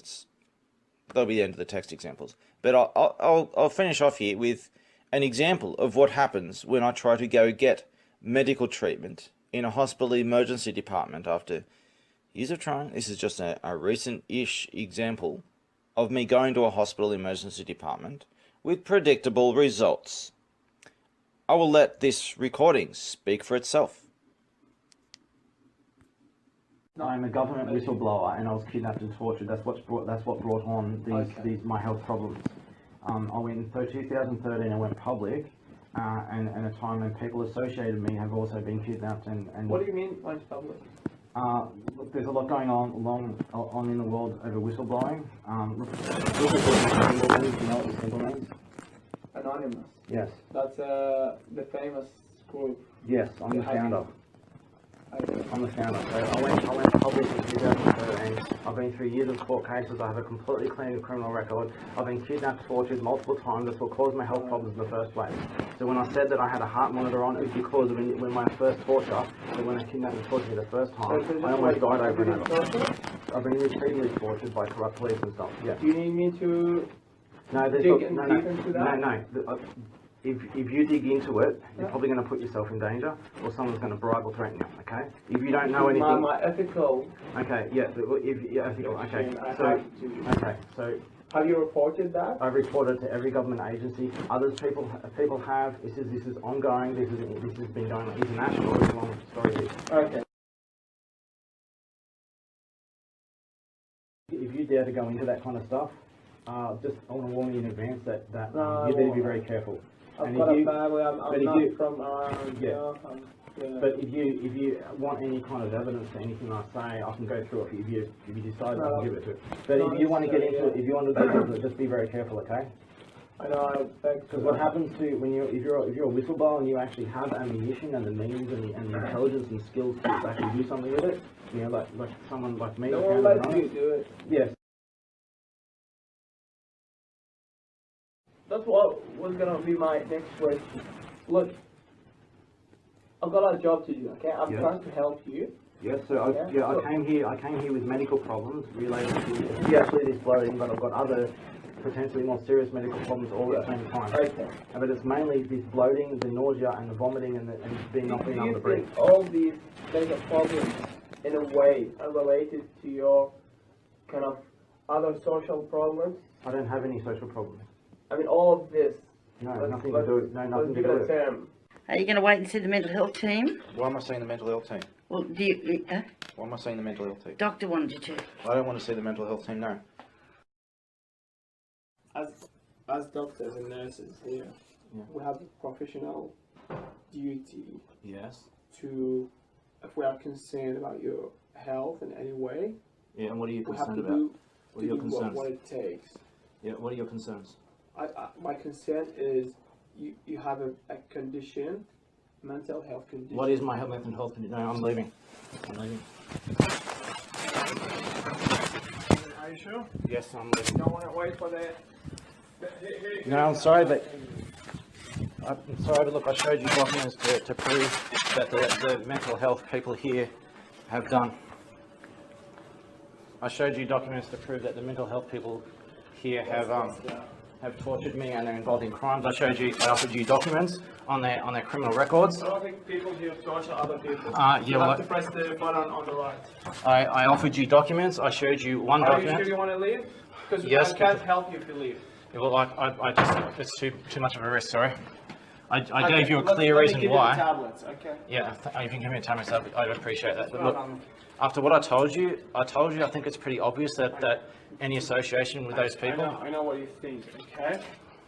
That'll be the end of the text examples. But I'll finish off here with an example of what happens when I try to go get medical treatment in a hospital emergency department after years of trying. This is just a recent-ish example of me going to a hospital emergency department with predictable results. I will let this recording speak for itself. I'm a government whistleblower, and I was kidnapped and tortured. That's what brought on these my health problems. I went in 2013. I went public, and a time when people associated me have also been kidnapped and. What do you mean by public? Look, there's a lot going on in the world over whistleblowing. Anonymous. Yes. That's the famous group. Yes, I'm the founder. I'm the founder. So I went public in 2013. I've been through years of court cases. I have a completely clean criminal record. I've been kidnapped, tortured multiple times. That's what caused my health problems in the first place. So when I said that I had a heart monitor on, it was because when my first torture, so when I kidnapped and tortured me the first time, I almost died over and over. I've been repeatedly tortured by corrupt police and stuff. Yeah. Do you need me to dig into that? No. If you dig into it, you're probably going to put yourself in danger, or someone's going to bribe or threaten you. Okay? If you don't know anything. My ethical. Okay. Yeah. Ethical. Okay. So. Have you reported that? I've reported to every government agency. Others people have. This is ongoing. This has been going on international. It's a long story here. Okay. If you dare to go into that kind of stuff, just I want to warn you in advance that you better be very careful. I've got a family. I'm not from around. Yeah. But if you want any kind of evidence to anything I say, I can go through it. If you decide, I can give it to you. But if you want to get into it, just be very careful, okay? I know. Because what happens to if you're a whistleblower and you actually have ammunition and the means and the intelligence and skills to actually do something with it, you know, like someone like me. No one lets you do it. Yes. That's what was gonna be my next question. Look, I've got a job to do. Okay, I'm trying to help you. Yes, so I came here with medical problems related to actually this bloating, but I've got other potentially more serious medical problems all at the same time. Okay. But it's mainly this bloating, the nausea, and the vomiting, and not being able to breathe. All these medical problems, in a way, are related to your kind of other social problems? I don't have any social problems. I mean, all of this. No, nothing to do with. No, nothing to do with it. Are you going to wait and see the mental health team? Why am I seeing the mental health team? Well, do you... Why am I seeing the mental health team? Doctor wanted you to. I don't want to see the mental health team, no. As doctors and nurses here, we have a professional duty. Yes. To, if we are concerned about your health in any way. Yeah, and what are you concerned about? What are your concerns? What it takes. Yeah, what are your concerns? My concern is you have a condition, mental health condition. What is my mental health condition? No, I'm leaving. Are you sure? Yes, I'm You leaving. don't want to wait for the. No, I'm sorry, but look, I showed you documents to prove that the mental health people here have done. I showed you documents to prove that the mental health people here have tortured me and they're involved in crimes. I offered you documents on their criminal records. I don't think people here torture other people. Yeah, you well, have to press the button on the right. I offered you documents. I showed you one Are you document. sure you want to leave? Because Yes, I can't help you if you leave. Yeah, well, I just, it's too much of a risk, sorry. I Okay, gave you a let clear me reason give you why. the tablets, okay? Yeah, you can give me a time myself. I'd appreciate that. But No look, problem. after what I told you, I think it's pretty obvious that any association with those people. I know what you think, okay?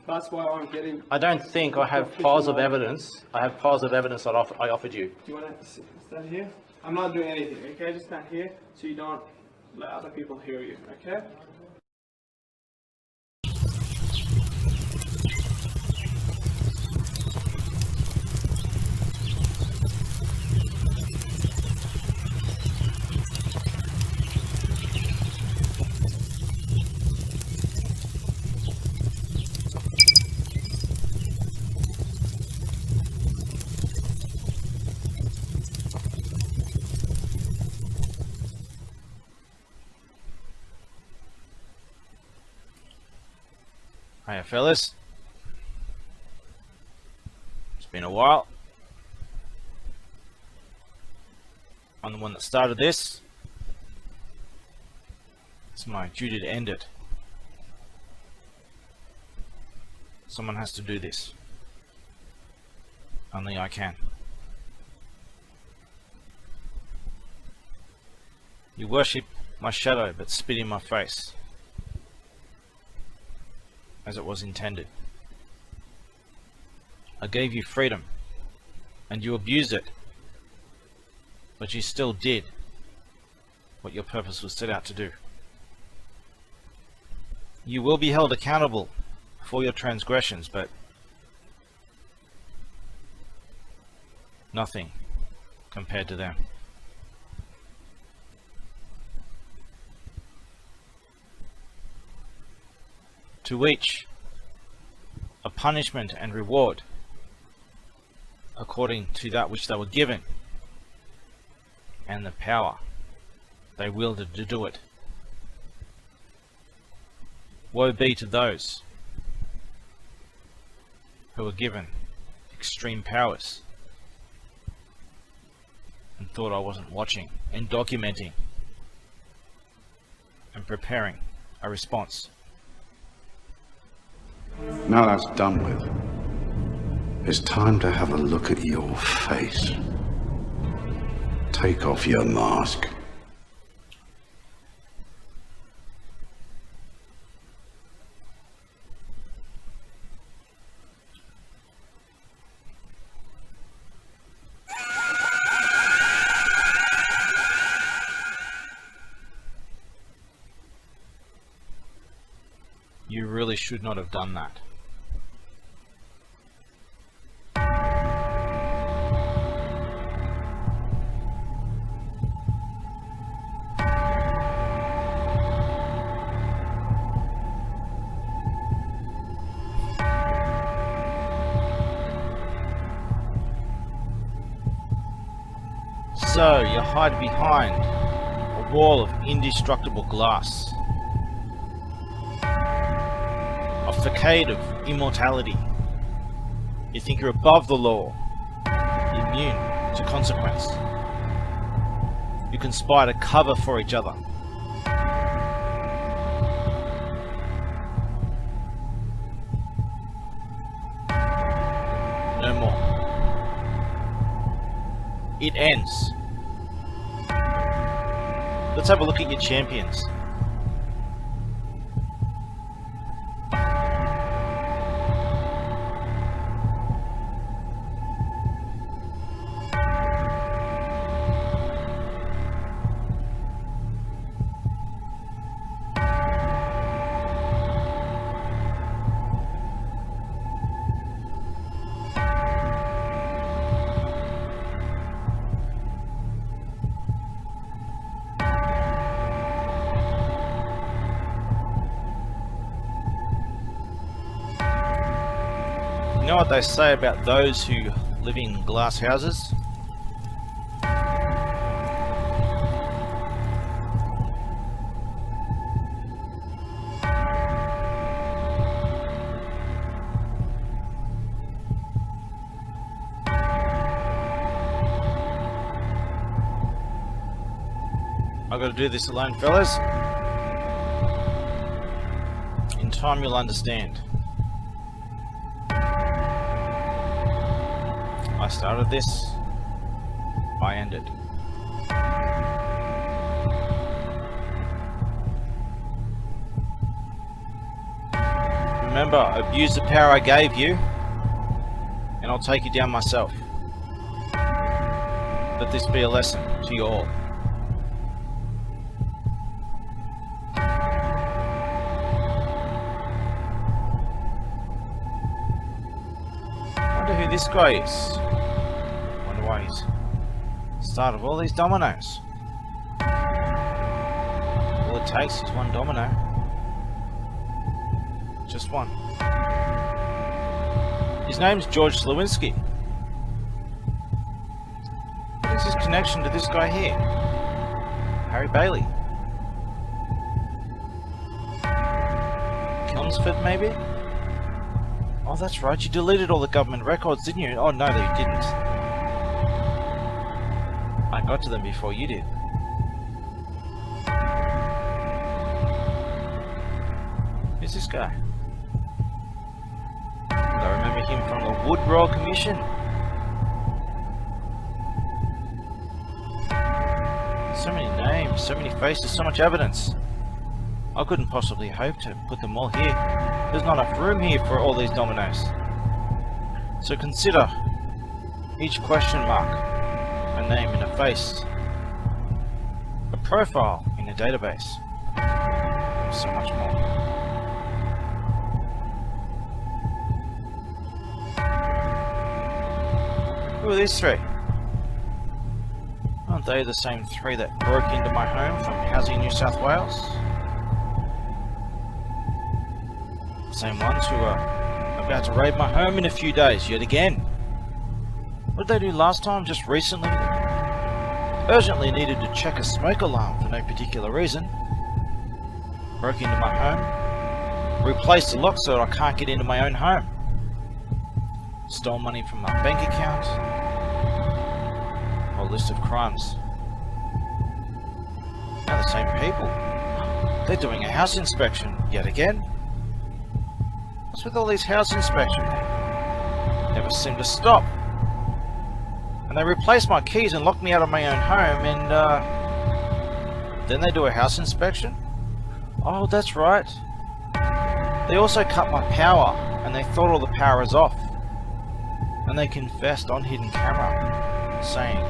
That's why I'm getting. I don't think I have piles of evidence. I have piles of evidence that I offered you. Do you want to stand here? I'm not doing anything, okay? Just stand here so you don't let other people hear you, okay? Hiya, fellas. It's been a while. I'm the one that started this. It's my duty to end it. Someone has to do this. Only I can. You worship my shadow, but spit in my face, as it was intended. I gave you freedom, and you abused it, but you still did what your purpose was set out to do. You will be held accountable for your transgressions, but nothing compared to them. To each a punishment and reward according to that which they were given and the power they wielded to do it. Woe be to those who were given extreme powers and thought I wasn't watching and documenting and preparing a response. Now that's done with, it's time to have a look at your face. Take off your mask. You really should not have done that. So you hide behind a wall of indestructible glass, a facade of immortality. You think you're above the law, immune to consequence. You conspire to cover for each other. No more. It ends. Let's have a look at your champions. You know what they say about those who live in glass houses? I've got to do this alone, fellas. In time you'll understand. I started this, I ended. Remember, abuse the power I gave you, and I'll take you down myself. Let this be a lesson to you all. Who this guy is. Wonder why he's started all these dominoes. All it takes is one domino. Just one. His name's George Slowinski. What is his connection to this guy here? Harry Bailey. Chelmsford, maybe? Oh, that's right, you deleted all the government records, didn't you? Oh, no, you didn't. I got to them before you did. Who's this guy? I remember him from the Wood Royal Commission. So many names, so many faces, so much evidence. I couldn't possibly hope to put them all here. There's not enough room here for all these dominoes. So consider each question mark a name in a face, a profile in a database, so much more. Who are these three? Aren't they the same three that broke into my home from Housing New South Wales? Same ones who are about to raid my home in a few days yet again. What did they do last time? Just recently? Urgently needed to check a smoke alarm for no particular reason. Broke into my home. Replaced the lock so that I can't get into my own home. Stole money from my bank account. A whole list of crimes. Now the same people. They're doing a house inspection yet again. What's with all these house inspections? They never seem to stop. And they replaced my keys and locked me out of my own home, and then they do a house inspection? Oh, that's right. They also cut my power, and they thought all the power is off. And they confessed on hidden camera, saying,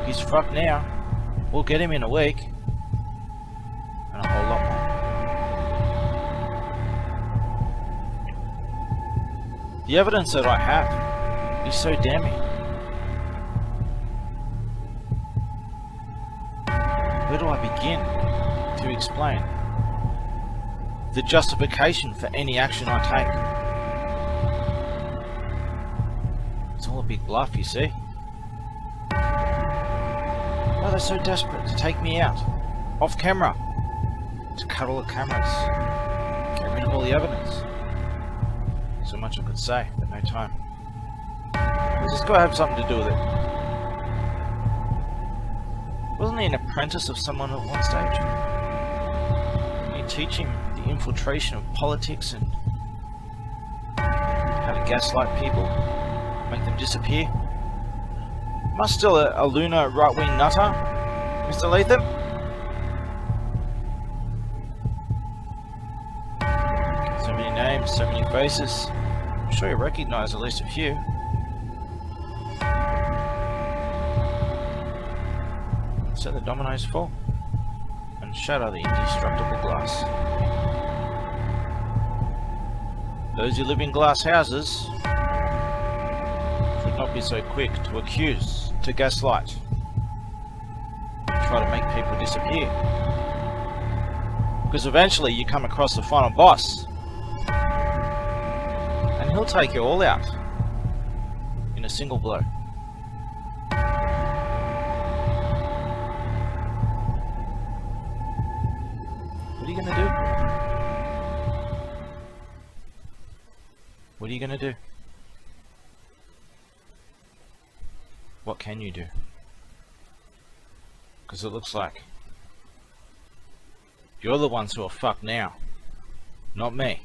he's fucked now, we'll get him in a week. And a whole lot more. The evidence that I have is so damning. Where do I begin to explain the justification for any action I take? It's all a big bluff, you see. Why are they so desperate to take me out, off camera, to cut all the cameras, get rid of all the evidence? So much I could say, but no time. Does this guy have something to do with it? Wasn't he an apprentice of someone at one stage? Can you teach him the infiltration of politics and how to gaslight people, make them disappear? Am I still a lunar right-wing nutter, Mr. Latham? So many names, so many faces. I'm sure you recognize at least a few. Set the dominoes fall and shatter the indestructible glass. Those who live in glass houses should not be so quick to accuse, to gaslight, and try to make people disappear. Because eventually you come across the final boss, and he'll take you all out. in a single blow. What are you gonna do? What are you gonna do? What can you do? Because it looks like you're the ones who are fucked now, not me.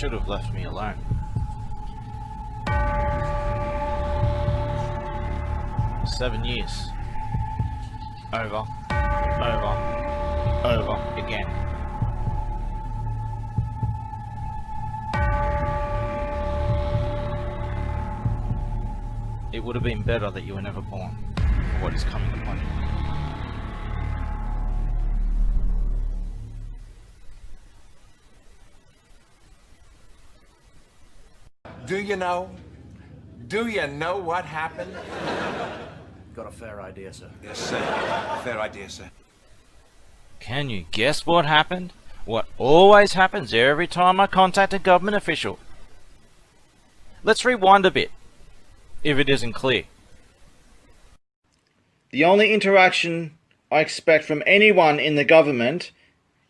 should have left me alone. "7 years. Over. Again. It would have been better that you were never born for what is coming upon you. Do you know? Do you know what happened? Got a fair idea, sir. Yes, sir. Fair idea, sir. Can you guess what happened? What always happens every time I contact a government official. Let's rewind a bit, if it isn't clear. The only interaction I expect from anyone in the government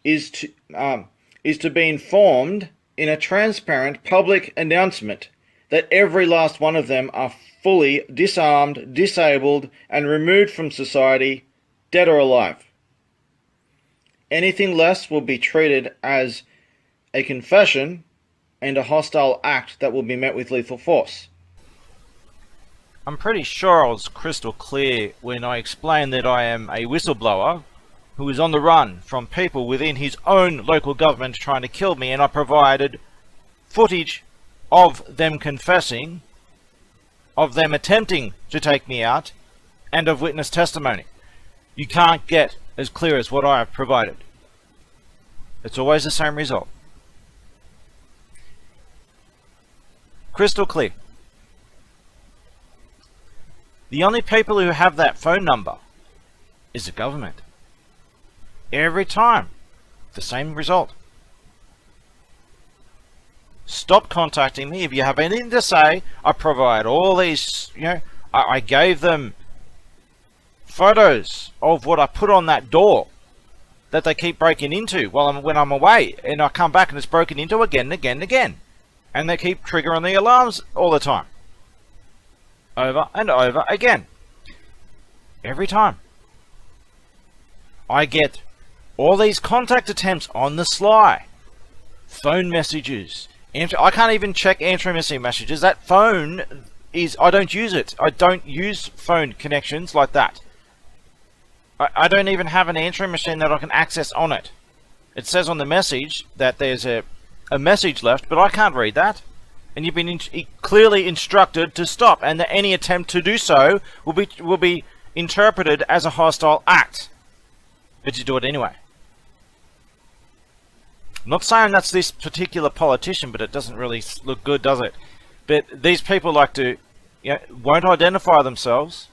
is to be informed in a transparent public announcement that every last one of them are fully disarmed, disabled, and removed from society, dead or alive. Anything less will be treated as a confession and a hostile act that will be met with lethal force. I'm pretty sure I was crystal clear when I explained that I am a whistleblower who is on the run from people within his own local government trying to kill me, and I provided footage of them confessing, of them attempting to take me out, and of witness testimony. You can't get as clear as what I have provided. It's always the same result. Crystal clear. The only people who have that phone number is the government. Every time, the same result. Stop contacting me. If you have anything to say, I provide all these, I gave them photos of what I put on that door that they keep breaking into when I'm away, and I come back and it's broken into again and again and again. And they keep triggering the alarms all the time. Over and over again. Every time. I get all these contact attempts on the sly. Phone messages. I can't even check answering messages. That phone is... I don't use it. I don't use phone connections like that. I don't even have an answering machine that I can access on it. It says on the message that there's a message left, but I can't read that. And you've been clearly instructed to stop, and that any attempt to do so will be interpreted as a hostile act. But you do it anyway. I'm not saying that's this particular politician, but it doesn't really look good, does it? But these people like to, won't identify themselves,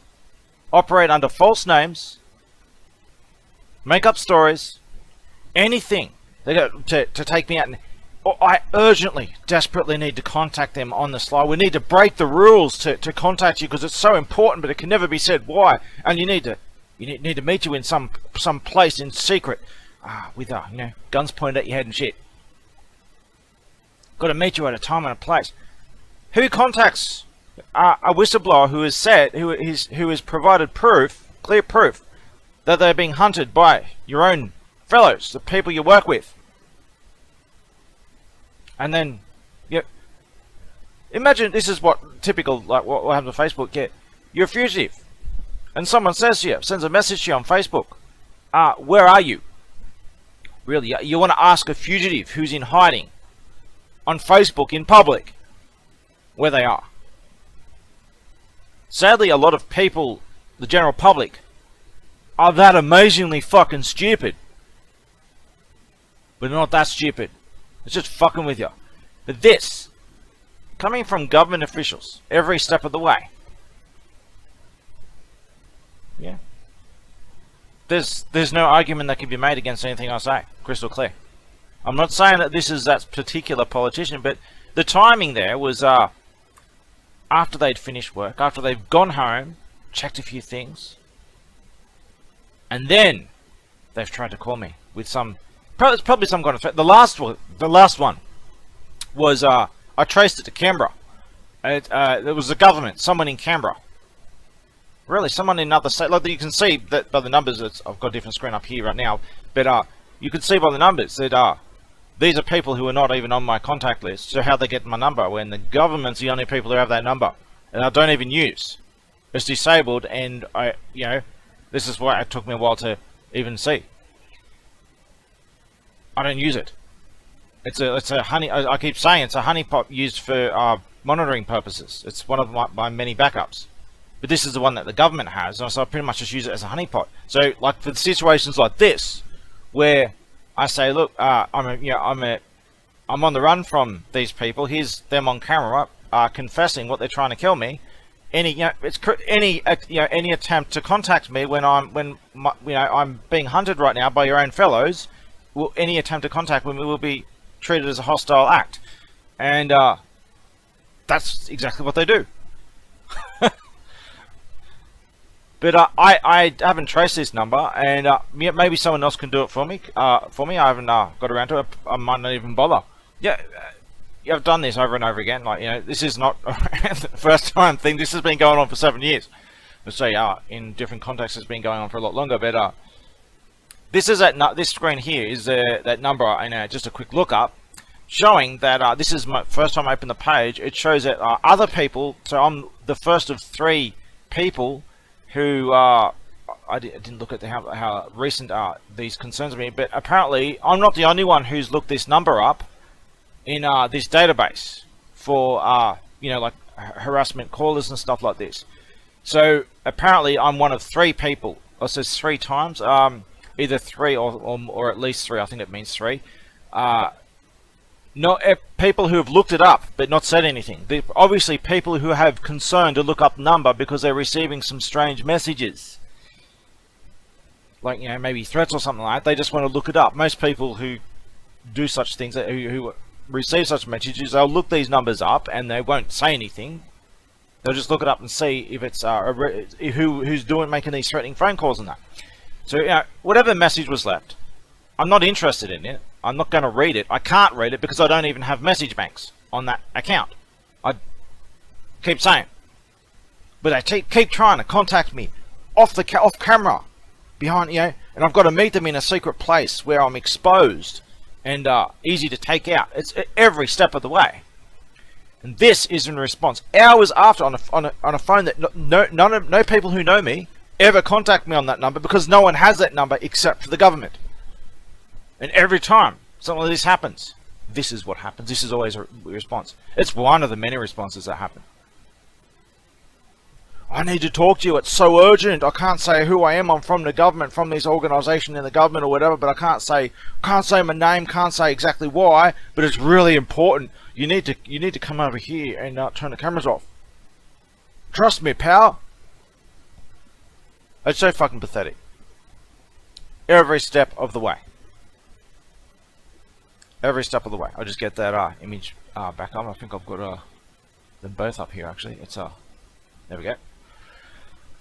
operate under false names, make up stories, anything. They go to take me out. And I urgently, desperately need to contact them on the sly. We need to break the rules to contact you because it's so important, but it can never be said why. And you need to meet you in some place in secret, with guns pointed at your head and shit. Got to meet you at a time and a place. Who contacts a whistleblower who has said who has provided clear proof that they're being hunted by your own fellows, the people you work with? And then, imagine this is what typical, like what happens on Facebook. You're a fugitive, and someone says to you, sends a message to you on Facebook. Where are you? Really, you want to ask a fugitive who's in hiding on Facebook in public where they are. Sadly, a lot of people, the general public, are that amazingly fucking stupid. But they're not that stupid. It's just fucking with you. But this, coming from government officials, every step of the way. Yeah. There's no argument that can be made against anything I say. Crystal clear. I'm not saying that this is that particular politician, but the timing there was after they'd finished work, after they've gone home, checked a few things, and then they've tried to call me with some... It's probably some kind of... The last one was, I traced it to Canberra. It was the government, someone in Canberra. Really, someone in another state. Like you can see that by the numbers, I've got a different screen up here right now, but you can see by the numbers that these are people who are not even on my contact list. So how they get my number when the government's the only people who have that number, and I don't even use. It's disabled, and this is why it took me a while to even see. I don't use it. It's a honey. I keep saying it's a honeypot used for monitoring purposes. It's one of my many backups. But this is the one that the government has, so I pretty much just use it as a honeypot. So, like for situations like this, where I say, look, I'm on the run from these people. Here's them on camera, confessing what they're trying to kill me. any any attempt to contact me when I'm being hunted right now by your own fellows, any attempt to contact me will be treated as a hostile act, and that's exactly what they do. But I haven't traced this number, and maybe someone else can do it for me. I haven't got around to it. I might not even bother. Yeah, I've done this over and over again. Like, this is not the first time thing. This has been going on for 7 years. Let's say in different contexts, it's been going on for a lot longer. But this is this screen here is that number. And just a quick look up, showing that this is my first time I open the page. It shows that other people. So I'm the first of 3 people who I didn't look at how recent these concerns me, but apparently I'm not the only one who's looked this number up in this database for like harassment callers and stuff like this. So apparently I'm one of 3 people. It says 3 times, either 3 or at least 3. I think it means 3. Not people who have looked it up but not said anything. They're obviously people who have concern to look up number because they're receiving some strange messages, like maybe threats or something like that. They just want to look it up. Most people who do such things, who receive such messages, they'll look these numbers up and they won't say anything. They'll just look it up and see if it's who's making these threatening phone calls and that. So whatever message was left, I'm not interested in it. I'm not going to read it. I can't read it because I don't even have message banks on that account. I keep saying, but they keep trying to contact me off camera, behind and I've got to meet them in a secret place where I'm exposed and easy to take out. It's every step of the way, and this is in response hours after on a phone that no people who know me ever contact me on that number, because no one has that number except for the government. And every time something like this happens, this is what happens. This is always a response. It's one of the many responses that happen. I need to talk to you. It's so urgent. I can't say who I am. I'm from the government, from this organisation in the government or whatever. But I can't say my name. Can't say exactly why. But it's really important. You need to come over here and turn the cameras off. Trust me, pal. It's so fucking pathetic. Every step of the way. Every step of the way. I'll just get that image back on. I think I've got them both up here actually. It's there we go.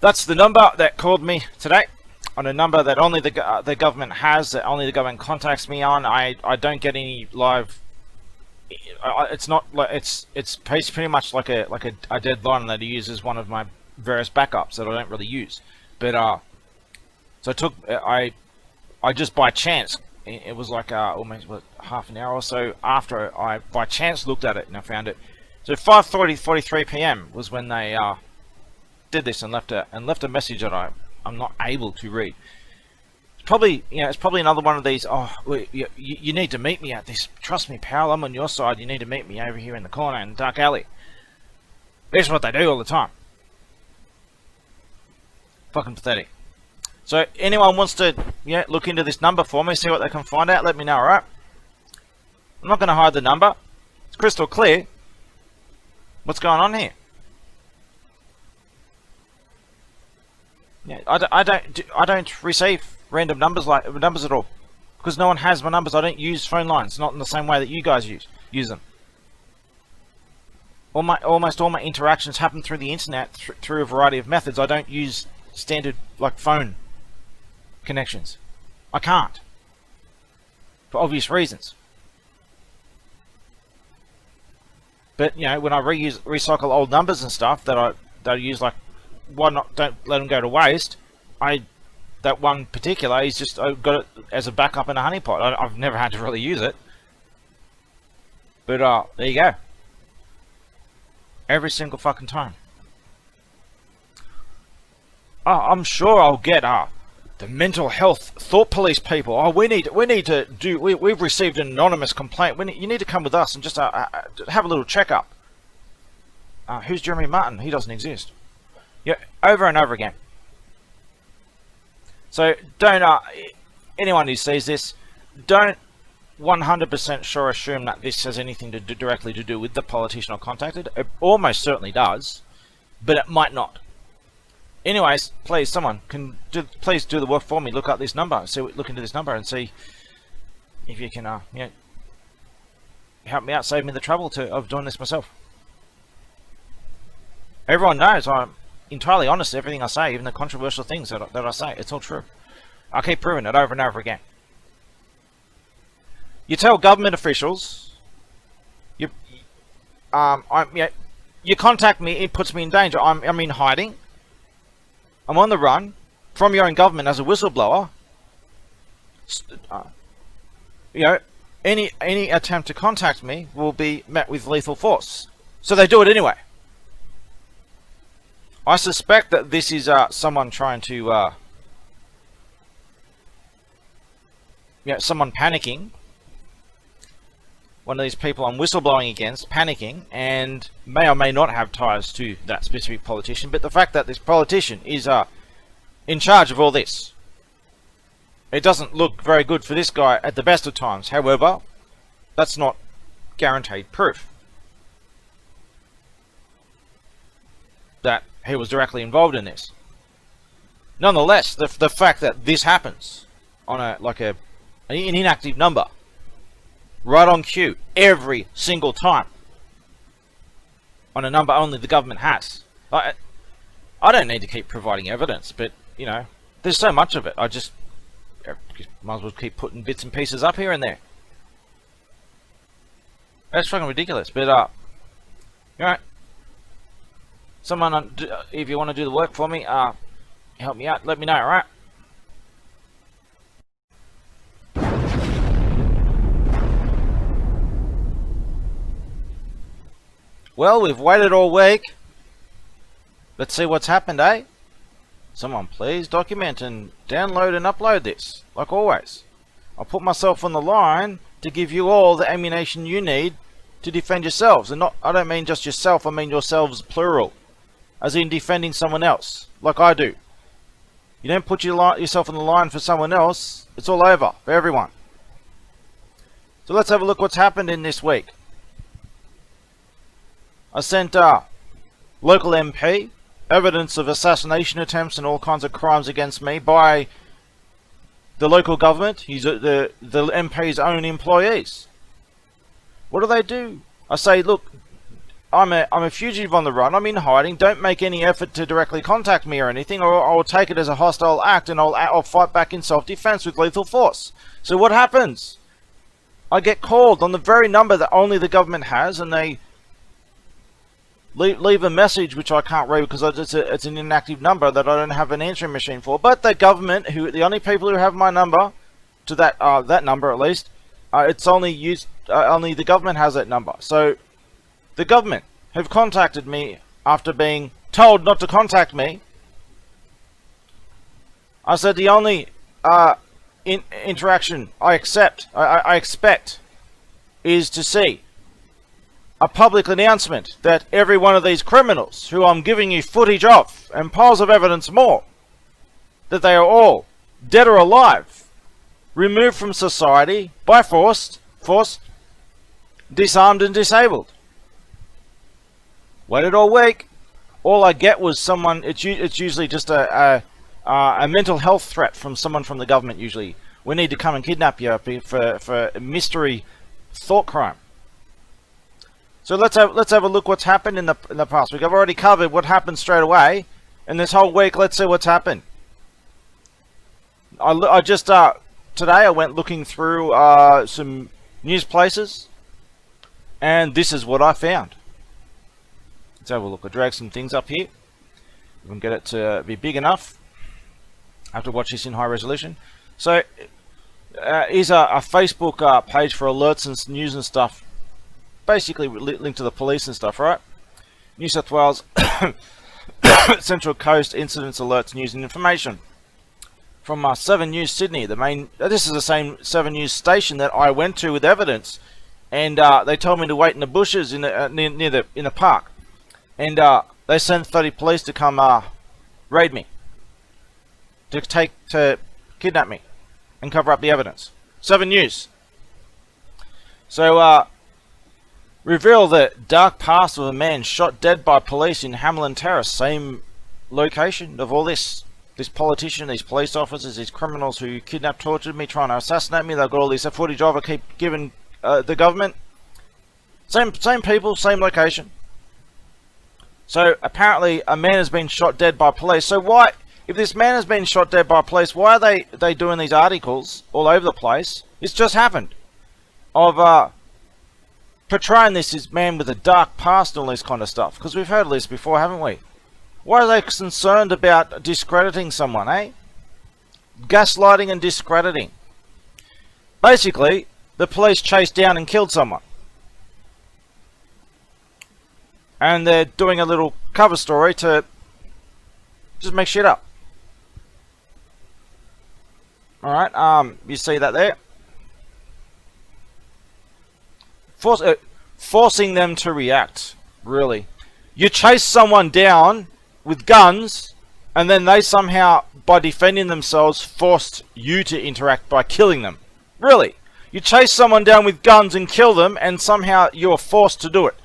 That's the number that called me today, on a number that only the government has, that only the government contacts me on. I don't get any live. It's not like it's pretty much like a dead line that I use as one of my various backups that I don't really use. But so I just by chance. It was like almost half an hour or so after I by chance looked at it and I found it. So 5:43 p.m. was when they did this and left a message that I'm not able to read. It's probably another one of these. Oh, you need to meet me at this. Trust me, pal. I'm on your side. You need to meet me over here in the corner in the dark alley. This is what they do all the time. Fucking pathetic. So anyone wants to look into this number for me, see what they can find out, let me know, alright? I'm not going to hide the number. It's crystal clear. What's going on here? I don't receive random numbers at all, because no one has my numbers. I don't use phone lines, not in the same way that you guys use them. Almost all my interactions happen through the internet, through a variety of methods. I don't use standard phone connections. I can't, for obvious reasons. But when I recycle old numbers and stuff that I use, why not? Don't let them go to waste. That one particular is just I've got it as a backup in a honeypot. I've never had to really use it. But there you go. Every single fucking time. I'm sure I'll get the mental health thought police people. Oh, we need to do. We've received an anonymous complaint. You need to come with us and just have a little checkup. Who's Jeremy Martin? He doesn't exist. Yeah, over and over again. So don't anyone who sees this, don't 100% sure assume that this has anything to do directly with the politician I contacted. It almost certainly does. but it might not. Anyways, please, someone please do the work for me. Look up this number, look into this number, and see if you can, you know, help me out, save me the trouble of doing this myself. Everyone knows I'm entirely honest. Everything I say, even the controversial things that I say, it's all true. I keep proving it over and over again. You tell government officials, you contact me, it puts me in danger. I'm in hiding. I'm on the run from your own government as a whistleblower. You know, any attempt to contact me will be met with lethal force. So they do it anyway. I suspect that this is someone trying to, someone panicking. One of these people I'm whistleblowing against panicking, and may or may not have ties to that specific politician, but the fact that this politician is in charge of all this, it doesn't look very good for this guy at the best of times. However, that's not guaranteed proof that he was directly involved in this. Nonetheless, the fact that this happens on an inactive number, right on cue, every single time, on a number only the government has. I don't need to keep providing evidence, but, you know, there's so much of it. I just might as well keep putting bits and pieces up here and there. That's fucking ridiculous, but, alright. Someone, if you want to do the work for me, help me out, let me know, alright? Well, we've waited all week. Let's see what's happened, eh? Someone please document and download and upload this, like always. I'll put myself on the line to give you all the ammunition you need to defend yourselves. And I don't mean just yourself, I mean yourselves plural. As in defending someone else, like I do. You don't put yourself on the line for someone else, it's all over for everyone. So let's have a look what's happened in this week. I sent local MP evidence of assassination attempts and all kinds of crimes against me by the local government, the MP's own employees. What do? I say, look, I'm a fugitive on the run, I'm in hiding, don't make any effort to directly contact me or anything, or I'll take it as a hostile act and I'll fight back in self-defense with lethal force. So what happens? I get called on the very number that only the government has, and they leave a message which I can't read because it's an inactive number that I don't have an answering machine for. But the government, the only people who have my number, to that number at least, it's only the government has that number. So the government have contacted me after being told not to contact me. I said the only interaction I expect is to see a public announcement that every one of these criminals who I'm giving you footage of and piles of evidence more, that they are all dead or alive, removed from society by force, disarmed and disabled. Waited all week. All I get was someone. It's usually just a mental health threat from someone from the government. Usually, we need to come and kidnap you for a mystery thought crime. So let's have a look what's happened in the past week. I've already covered what happened straight away, and this whole week, let's see what's happened. I just today I went looking through some news places, and this is what I found. Let's have a look. I dragged some things up here. We can get it to be big enough. I have to watch this in high resolution. So here's a Facebook page for alerts and news and stuff. Basically linked to the police and stuff, right? New South Wales Central Coast Incidents, Alerts, News and Information. From 7 News Sydney, this is the same 7 News station that I went to with evidence, and they told me to wait in the bushes in the park, and they sent 30 police to come raid me, to kidnap me, and cover up the evidence. 7 News. So reveal the dark past of a man shot dead by police in Hamlin Terrace. Same location of all this. This politician, these police officers, these criminals who kidnapped, tortured me, trying to assassinate me. They've got all this footage of. I keep giving the government. Same people, same location. So apparently a man has been shot dead by police. So why, if this man has been shot dead by police, why are they doing these articles all over the place? It's just happened. Of portraying this man with a dark past and all this kind of stuff. Because we've heard of this before, haven't we? Why are they concerned about discrediting someone, eh? Gaslighting and discrediting. Basically, the police chased down and killed someone. And they're doing a little cover story to just make shit up. Alright, you see that there? Forcing them to react, really. You chase someone down with guns, and then they somehow, by defending themselves, forced you to interact by killing them. Really? You chase someone down with guns and kill them, and somehow you're forced to do it.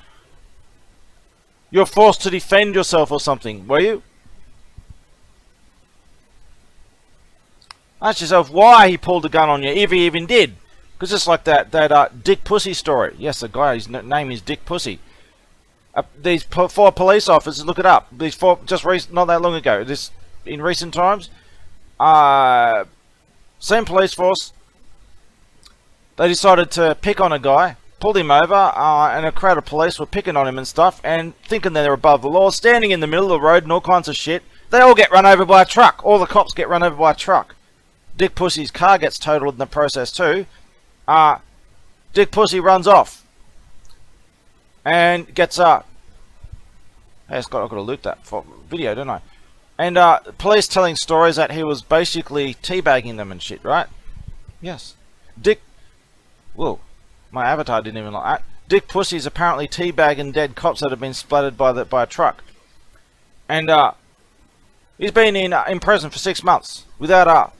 You're forced to defend yourself or something, were you? Ask yourself why he pulled a gun on you, if he even did. Because it's like that Dick Pussy story. Yes, the guy, his name is Dick Pussy. These 4 police officers, look it up. These 4, not that long ago. This in recent times. Same police force. They decided to pick on a guy, pulled him over, and a crowd of police were picking on him and stuff, and thinking they're above the law, standing in the middle of the road and all kinds of shit. They all get run over by a truck. All the cops get run over by a truck. Dick Pussy's car gets totaled in the process too. Dick Pussy runs off. And gets hey, I've got to loot that for video, don't I? And police telling stories that he was basically teabagging them and shit, right? Yes. Whoa, my avatar didn't even like that. Dick Pussy's apparently teabagging dead cops that have been splattered by a truck. And he's been in prison for 6 months without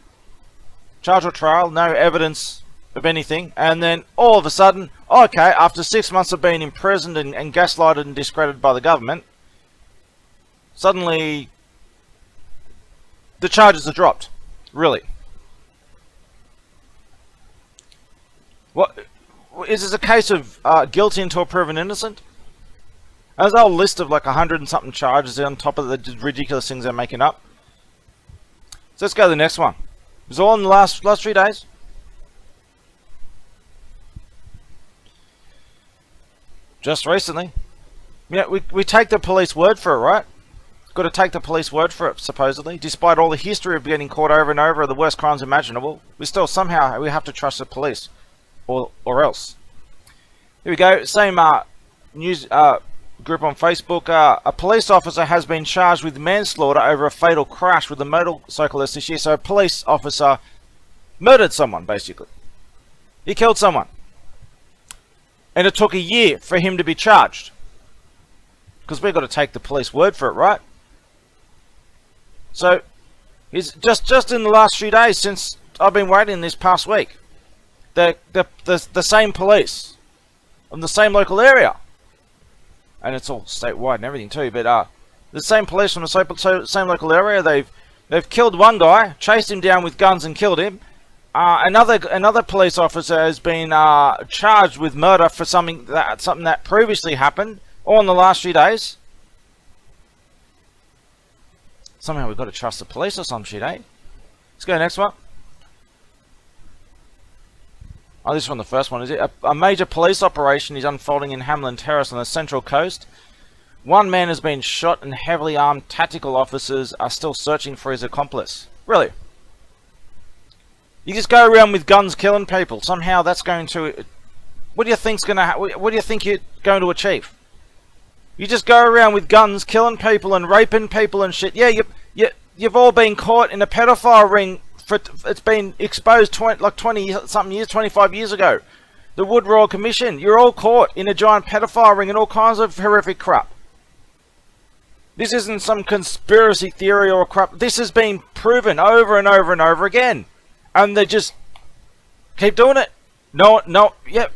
charge or trial, no evidence of anything, and then all of a sudden, okay, after 6 months of being imprisoned and gaslighted and discredited by the government, suddenly the charges are dropped. Really? What is this a case of guilty until proven innocent? There's a whole list of like 100 and something charges on top of the ridiculous things they're making up. So let's go to the next one. It was all in the last 3 days. Just recently. Yeah, we take the police word for it, right? Got to take the police word for it, supposedly. Despite all the history of getting caught over and over of the worst crimes imaginable, we still somehow we have to trust the police, or else. Here we go. Same news group on Facebook. A police officer has been charged with manslaughter over a fatal crash with a motorcyclist this year. So a police officer murdered someone, basically. He killed someone. And it took a year for him to be charged. Because we've got to take the police word for it, right? So, it's just in the last few days since I've been waiting this past week. The same police from the same local area. And it's all statewide and everything too, but the same police from the same local area, they've killed one guy, chased him down with guns and killed him. Another police officer has been charged with murder for something that previously happened, all in the last few days. Somehow we've got to trust the police or some shit, eh? Let's go next one. Oh, this is from the first one, is it? A major police operation is unfolding in Hamlin Terrace on the Central Coast. One man has been shot and heavily armed tactical officers are still searching for his accomplice. Really? You just go around with guns killing people. Somehow that's going to... What do you think's going to... What do you think you're going to achieve? You just go around with guns killing people and raping people and shit. Yeah, you've all been caught in a pedophile ring. It's been exposed 20-something years, 25 years ago. The Wood Royal Commission. You're all caught in a giant pedophile ring and all kinds of horrific crap. This isn't some conspiracy theory or crap. This has been proven over and over and over again. And they just keep doing it. No, yeah,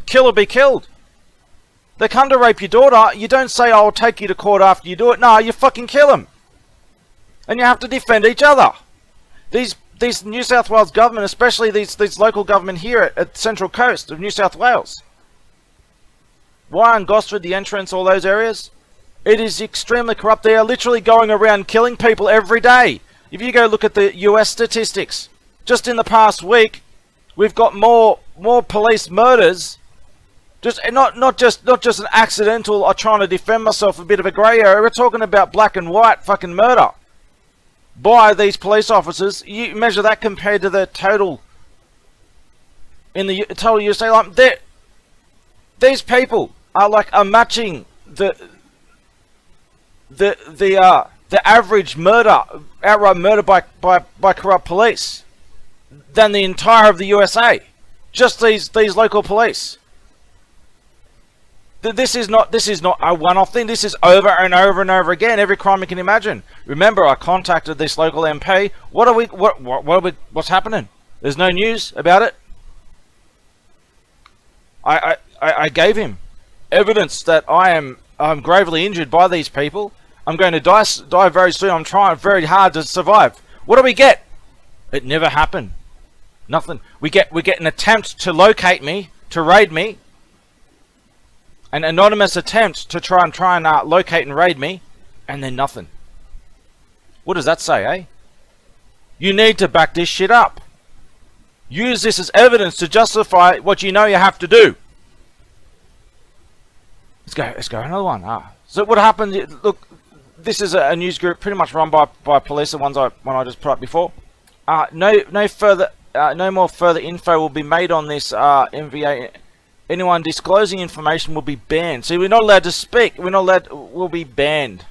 kill or be killed. They come to rape your daughter, you don't say, I'll take you to court after you do it. No, you fucking kill them. And you have to defend each other. These New South Wales government, especially these local government here at Central Coast of New South Wales. Wyong, Gosford, the entrance, all those areas. It is extremely corrupt. They are literally going around killing people every day. If you go look at the US statistics, just in the past week, we've got more police murders. Just not just an accidental or trying to defend myself, a bit of a grey area. We're talking about black and white fucking murder by these police officers. You measure that compared to the total in the total USA. Like these people are matching the average murder, outright murder by corrupt police than the entire of the USA. Just these local police. This is not a one-off thing. This is over and over and over again. Every crime you can imagine. Remember, I contacted this local MP. What's happening? There's no news about it. I gave him evidence that I'm gravely injured by these people. I'm going to die very soon. I'm trying very hard to survive. What do we get? It never happened. Nothing. We get an attempt to locate me, to raid me. An anonymous attempt to try and locate and raid me, and then nothing. What does that say, eh? You need to back this shit up. Use this as evidence to justify what you know you have to do. Let's go another one. So what happened? Look, this is a news group pretty much run by police. The one I just put up before. No more further info will be made on this MVA. Anyone disclosing information will be banned. See, we're not allowed to speak. We'll be banned.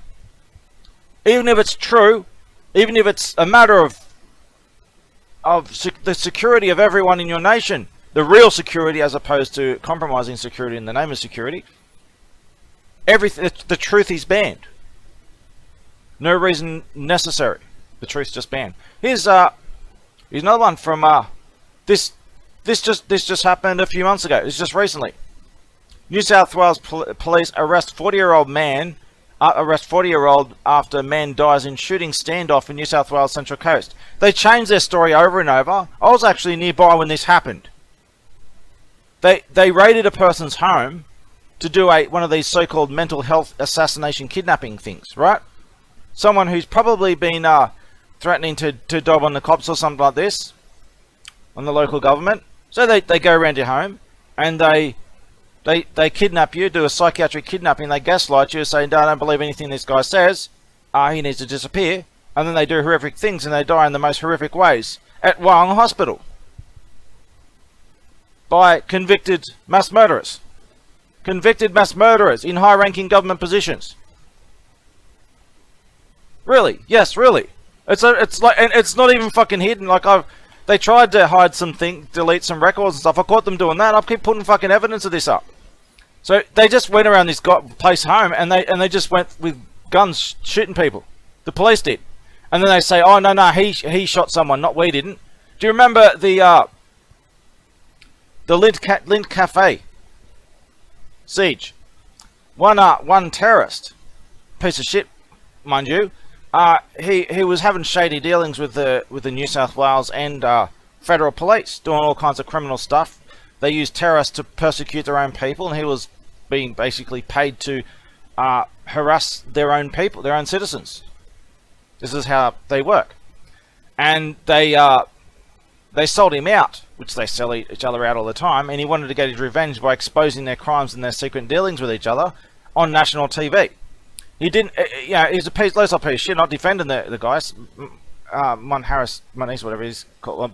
Even if it's true, even if it's a matter of the security of everyone in your nation, the real security as opposed to compromising security in the name of security, the truth is banned. No reason necessary. The truth's just banned. Here's another one from This just happened a few months ago. It's just recently. New South Wales police arrest 40-year-old man. Arrest 40-year-old after man dies in shooting standoff in New South Wales Central Coast. They changed their story over and over. I was actually nearby when this happened. They raided a person's home to do one of these so-called mental health assassination kidnapping things, right? Someone who's probably been threatening to dob on the cops or something like this, on the local government. So they go around your home and they kidnap you, do a psychiatric kidnapping, they gaslight you, saying, don't believe anything this guy says, he needs to disappear, and then they do horrific things and they die in the most horrific ways at Wyong Hospital by convicted mass murderers. Convicted mass murderers in high-ranking government positions. Really? Yes, really. It's like, and it's not even fucking hidden. Like they tried to hide something, delete some records and stuff. I caught them doing that. I keep putting fucking evidence of this up. So they just went around this place home and they just went with guns shooting people. The police did, and then they say, "Oh no, he shot someone, not we didn't." Do you remember the Lind Cafe siege? One terrorist, piece of shit, mind you. He was having shady dealings with the New South Wales and federal police, doing all kinds of criminal stuff. They used terrorists to persecute their own people, and he was being basically paid to harass their own people, their own citizens. This is how they work, and they sold him out, which they sell each other out all the time. And he wanted to get his revenge by exposing their crimes and their secret dealings with each other on national TV. He didn't, he's a piece of shit, not defending the guys. Moniz, whatever he's called,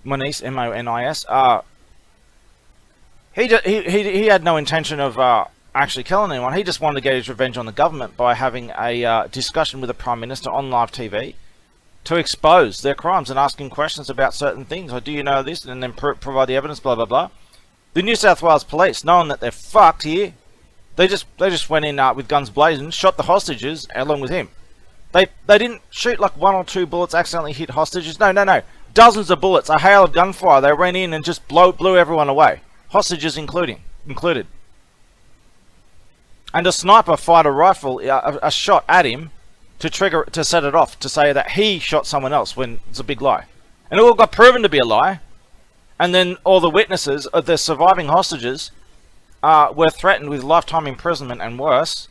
Moniz, M-O-N-I-S. He had no intention of actually killing anyone. He just wanted to get his revenge on the government by having a discussion with the Prime Minister on live TV to expose their crimes and asking questions about certain things. Like, do you know this? And then provide the evidence, blah, blah, blah. The New South Wales police, knowing that they're fucked here, they just went in with guns blazing, shot the hostages along with him. They didn't shoot like 1 or 2 bullets, accidentally hit hostages. No. Dozens of bullets, a hail of gunfire. They ran in and just blew everyone away. Hostages included. and a sniper fired a rifle, a shot at him to set it off, to say that he shot someone else, when it's a big lie. And it all got proven to be a lie. And then all the witnesses, the surviving hostages, were threatened with lifetime imprisonment and worse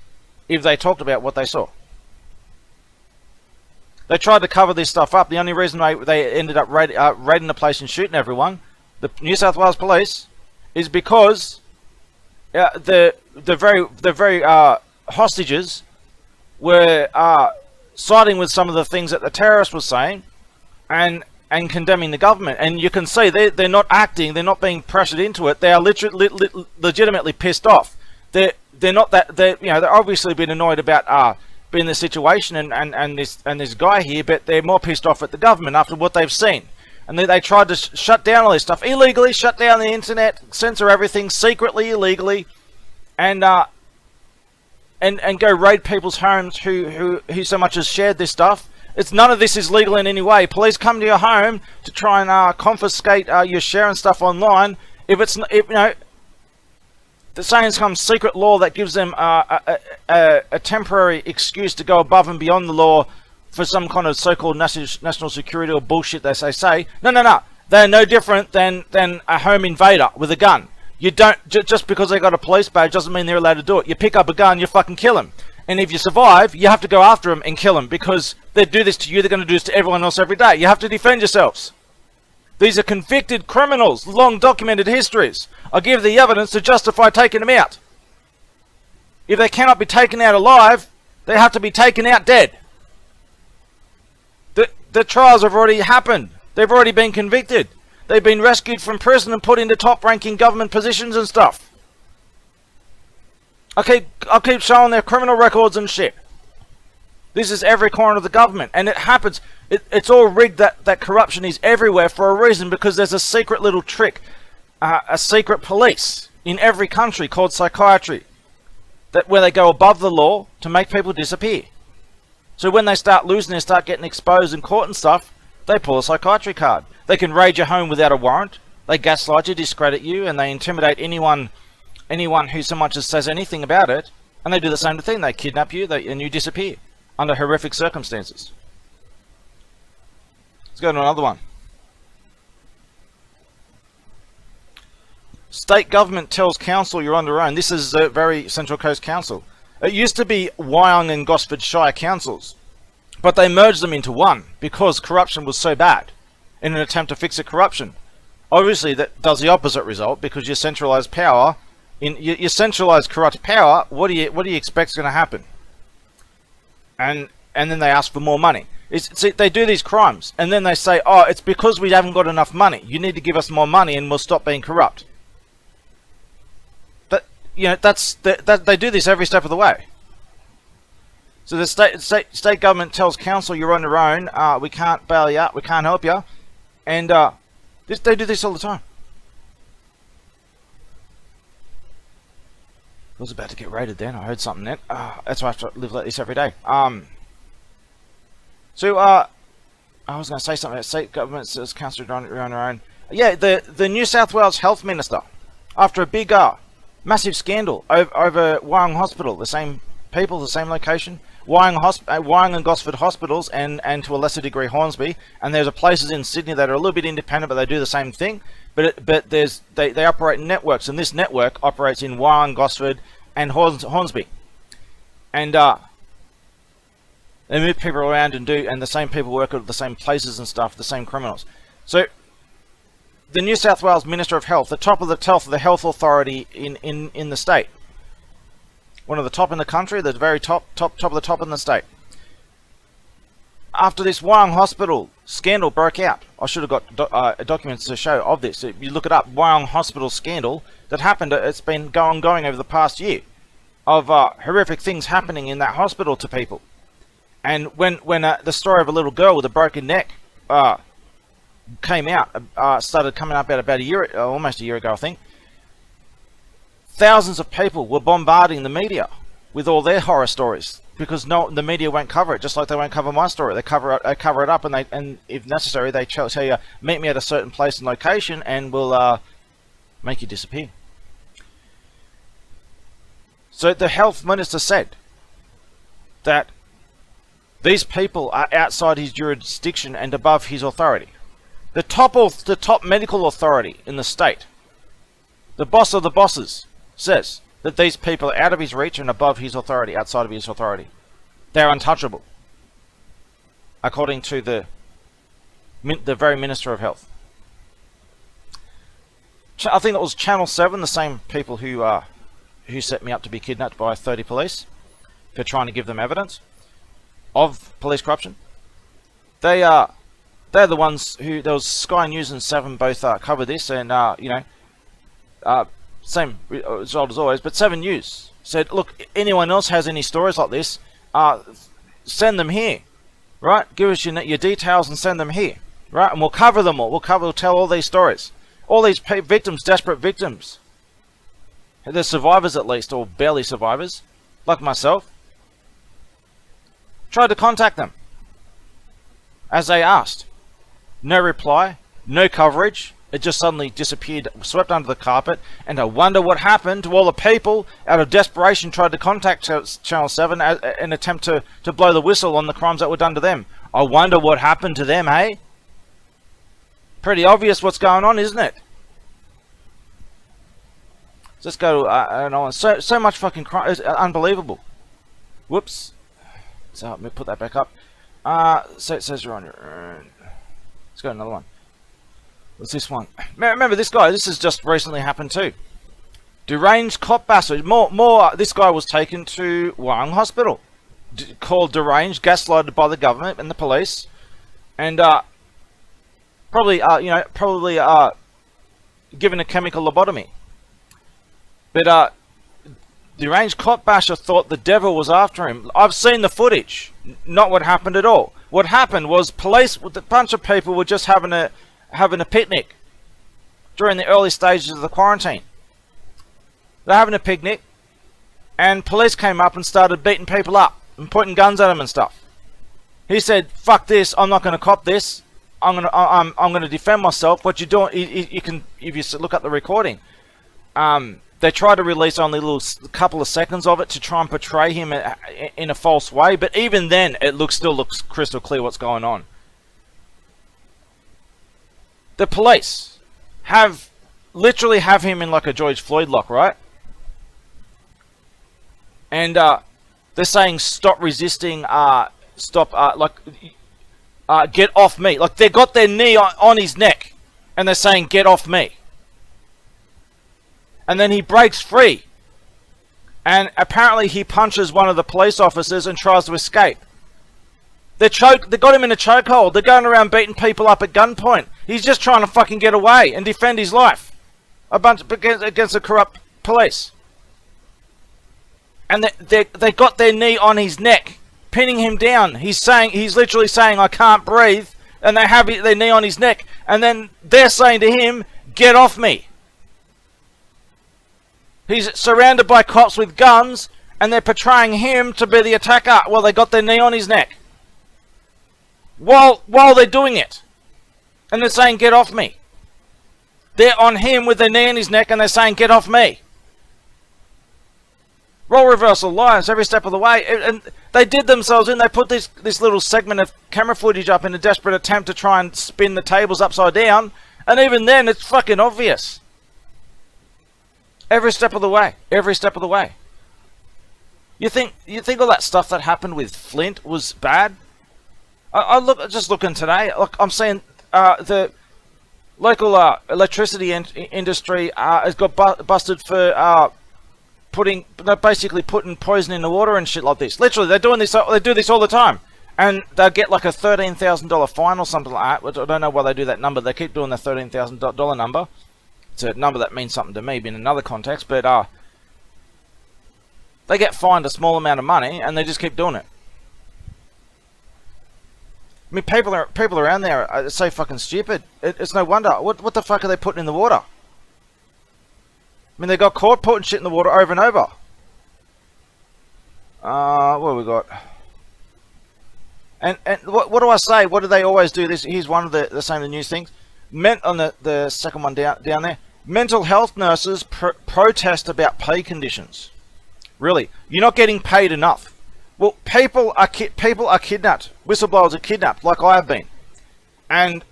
if they talked about what they saw. They tried to cover this stuff up. The only reason they ended up raiding the place and shooting everyone, the New South Wales Police, is because the very hostages were siding with some of the things that the terrorist was saying, and condemning the government. And you can see they're not acting, they're not being pressured into it. They are legitimately pissed off. They're not that they're obviously been annoyed about being in this situation and this guy here, but they're more pissed off at the government after what they've seen. And they tried to shut down all this stuff illegally, shut down the internet, censor everything secretly, illegally, and go raid people's homes who so much as shared this stuff. None of this is legal in any way. Police come to your home to try and confiscate your sharing stuff online. The saying's come secret law that gives them a temporary excuse to go above and beyond the law for some kind of so-called national security or bullshit they say. No. They're no different than a home invader with a gun. You don't, just because they got a police badge doesn't mean they're allowed to do it. You pick up a gun, you fucking kill them. And if you survive, you have to go after them and kill them, because they do this to you, they're going to do this to everyone else every day. You have to defend yourselves. These are convicted criminals, long documented histories. I give the evidence to justify taking them out. If they cannot be taken out alive, they have to be taken out dead. The trials have already happened. They've already been convicted. They've been rescued from prison and put into top-ranking government positions and stuff. I'll keep showing their criminal records and shit. This is every corner of the government, and it happens. It's all rigged. That corruption is everywhere for a reason, because there's a secret little trick, a secret police in every country called psychiatry, where they go above the law to make people disappear. So when they start losing, they start getting exposed in court and stuff, they pull a psychiatry card. They can raid your home without a warrant. They gaslight you, discredit you, and they intimidate anyone who so much as says anything about it. And they do the same thing. They kidnap you, and you disappear under horrific circumstances. Let's go to another one. State government tells council you're on your own. This is the very Central Coast Council. It used to be Wyong and Gosford Shire councils, but they merged them into one because corruption was so bad. In an attempt to fix the corruption, obviously that does the opposite result, because you centralize power. You centralize corrupt power. What do you expect is going to happen? And then they ask for more money. See, they do these crimes, and then they say, "Oh, it's because we haven't got enough money. You need to give us more money, and we'll stop being corrupt." They do this every step of the way. So the state government tells council you're on your own. We can't bail you out. We can't help you, and they do this all the time. I was about to get raided then. I heard something then. That's why I have to live like this every day. I was going to say something about state government says council you're on your own. Yeah, the New South Wales Health Minister, after a big massive scandal over Wyong Hospital, the same people, the same location, Wyong and Gosford hospitals, and to a lesser degree Hornsby, and there's places in Sydney that are a little bit independent, but they do the same thing. But they operate in networks, and this network operates in Wyong, Gosford, and Hornsby, and they move people around and the same people work at the same places and stuff, the same criminals. So the New South Wales Minister of Health, the top of the health authority in the state, one of the top in the country, the very top of the top in the state. After this Wyong Hospital scandal broke out, I should have got documents to show of this. If you look it up, Wyong Hospital scandal that happened. It's been going over the past year of horrific things happening in that hospital to people. And when the story of a little girl with a broken neck came out, started coming up about almost a year ago, I think. Thousands of people were bombarding the media with all their horror stories, because the media won't cover it, just like they won't cover my story. They cover it up, and if necessary, they tell you, meet me at a certain place and location, and we'll make you disappear. So the health minister said that these people are outside his jurisdiction and above his authority. The top medical authority in the state, the boss of the bosses, says that these people are out of his reach and above his authority, outside of his authority. They're untouchable, according to the very Minister of Health. I think that was Channel 7, the same people who set me up to be kidnapped by 30 police for trying to give them evidence of police corruption. They're the ones who, there was Sky News and 7 both covered this, and same result as always, but 7 News said, look, anyone else has any stories like this, send them here, right? Give us your details and send them here, right? And we'll cover them all. We'll tell all these stories. All these victims, desperate victims. They're survivors at least, or barely survivors, like myself. Tried to contact them, as they asked. No reply, no coverage. It just suddenly disappeared, swept under the carpet, and I wonder what happened to all the people out of desperation tried to contact Channel 7 in an attempt to blow the whistle on the crimes that were done to them. I wonder what happened to them, hey? Pretty obvious what's going on, isn't it? Let's go to, so much fucking crime, it's unbelievable. Whoops. So let me put that back up. So it says you're on your own. Let's go to another one. What's this one? Remember this guy, this has just recently happened too. Deranged cop bastard. This guy was taken to Wyong Hospital. Called deranged, gaslighted by the government and the police. And, probably given a chemical lobotomy. But, deranged cop basher thought the devil was after him. I've seen the footage. Not what happened at all. What happened was police, with a bunch of people, were just having a picnic during the early stages of the quarantine. They're having a picnic, and police came up and started beating people up and pointing guns at them and stuff. He said, "Fuck this! I'm not going to cop this. I'm going to defend myself." What you're doing, you can, if you look at the recording, they try to release only a couple of seconds of it to try and portray him in a false way. But even then, it still looks crystal clear what's going on. The police literally have him in like a George Floyd lock, right? And they're saying stop resisting, get off me. Like they got their knee on his neck, and they're saying get off me. And then he breaks free, and apparently he punches one of the police officers and tries to escape. They got him in a chokehold. They're going around beating people up at gunpoint. He's just trying to fucking get away and defend his life. Against the corrupt police. And they got their knee on his neck, pinning him down. He's literally saying, "I can't breathe," and they have their knee on his neck. And then they're saying to him, "Get off me." He's surrounded by cops with guns, and they're portraying him to be the attacker while they got their knee on his neck. While they're doing it. And they're saying, "Get off me." They're on him with their knee on his neck, and they're saying, "Get off me." Role reversal, lies every step of the way. And they did themselves in. They put this little segment of camera footage up in a desperate attempt to try and spin the tables upside down. And even then, it's fucking obvious. Every step of the way. Every step of the way. You think all that stuff that happened with Flint was bad? Just looking today. Look, I'm seeing the local electricity industry has got busted for basically putting poison in the water and shit like this. Literally, they're doing this. They do this all the time, and they'll get like a $13,000 fine or something like that. I don't know why they do that number. They keep doing the $13,000 number. It's a number that means something to me in another context, but they get fined a small amount of money, and they just keep doing it. I mean, people around there are so fucking stupid. It's no wonder. What the fuck are they putting in the water? I mean, they got caught putting shit in the water over and over. What have we got? And what do I say? What do they always do? Here's one of the same news things. On the second one down there. Mental health nurses protest about pay conditions. Really, you're not getting paid enough. Well, people are kidnapped. Whistleblowers are kidnapped, like I have been, and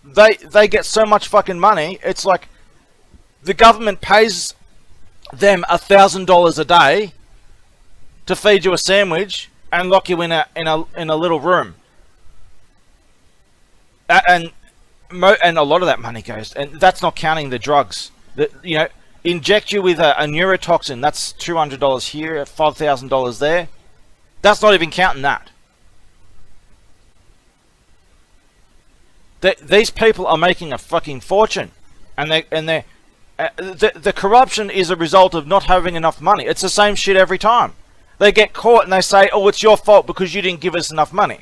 they get so much fucking money. It's like the government pays them $1,000 a day to feed you a sandwich and lock you in a little room. And a lot of that money goes, and that's not counting the drugs. Inject you with a neurotoxin. That's $200 here, $5,000 there. That's not even counting that. These people are making a fucking fortune, and the corruption is a result of not having enough money. It's the same shit every time. They get caught and they say, "Oh, it's your fault because you didn't give us enough money.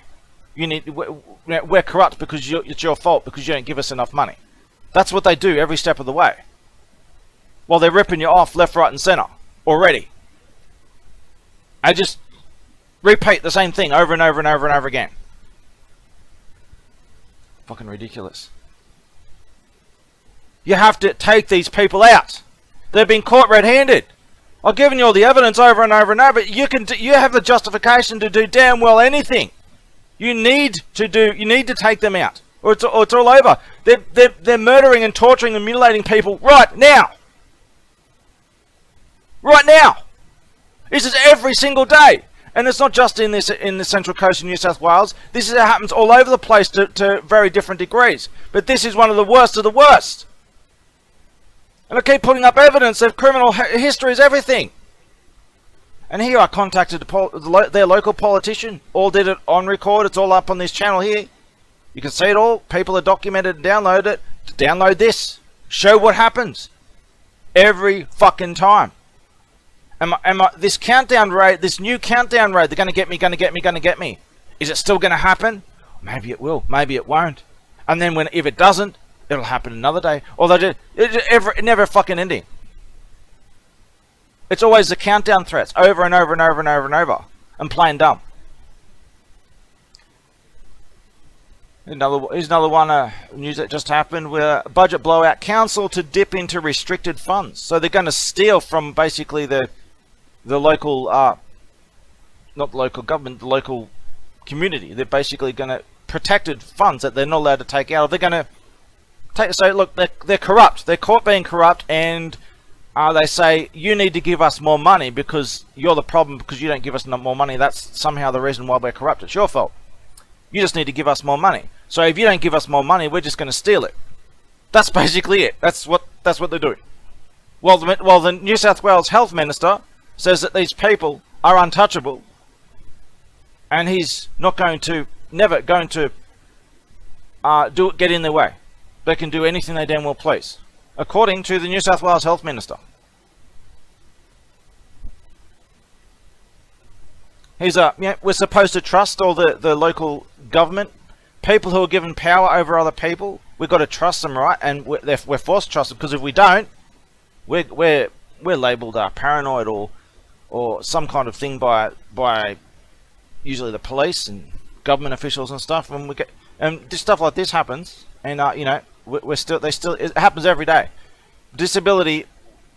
We're corrupt because it's your fault because you don't give us enough money." That's what they do every step of the way. While they're ripping you off left, right, and center already. I just repeat the same thing over and over and over and over again. Fucking ridiculous. You have to take these people out. They've been caught red-handed. I've given you all the evidence over and over and over. You have the justification to do damn well anything. You need to take them out, or it's all over. They're murdering and torturing and mutilating people right now. Right now. This is every single day. And it's not just in the Central Coast of New South Wales. This happens all over the place to very different degrees. But this is one of the worst of the worst. And I keep putting up evidence of criminal histories, everything. And here I contacted their local politician. All did it on record. It's all up on this channel here. You can see it all. People have documented and downloaded it. Download this. Show what happens. Every fucking time. This countdown rate, this new countdown rate, they're going to get me, going to get me, going to get me. Is it still going to happen? Maybe it will. Maybe it won't. And then if it doesn't, it'll happen another day. Or it's never fucking ending. It's always the countdown threats over and over and over and over and over. And plain dumb. Here's another one, news that just happened, where budget blowout, council to dip into restricted funds. So they're going to steal from basically the local, not the local government, the local community. They're basically going to protected funds that they're not allowed to take out. They're going to take. So look, they're corrupt. They're caught being corrupt, and they say you need to give us more money because you're the problem because you don't give us more money. That's somehow the reason why we're corrupt. It's your fault. You just need to give us more money. So if you don't give us more money, we're just going to steal it. That's basically it. That's what they're doing. Well, the New South Wales Health Minister says that these people are untouchable, and he's never going to get in their way. They can do anything they damn well please, according to the New South Wales Health Minister. We're supposed to trust all the local government people who are given power over other people. We've got to trust them, right? And we're forced to trust them, because if we don't, we're labelled paranoid or some kind of thing by usually the police and government officials and stuff. And this stuff like this happens, and it happens every day. Disability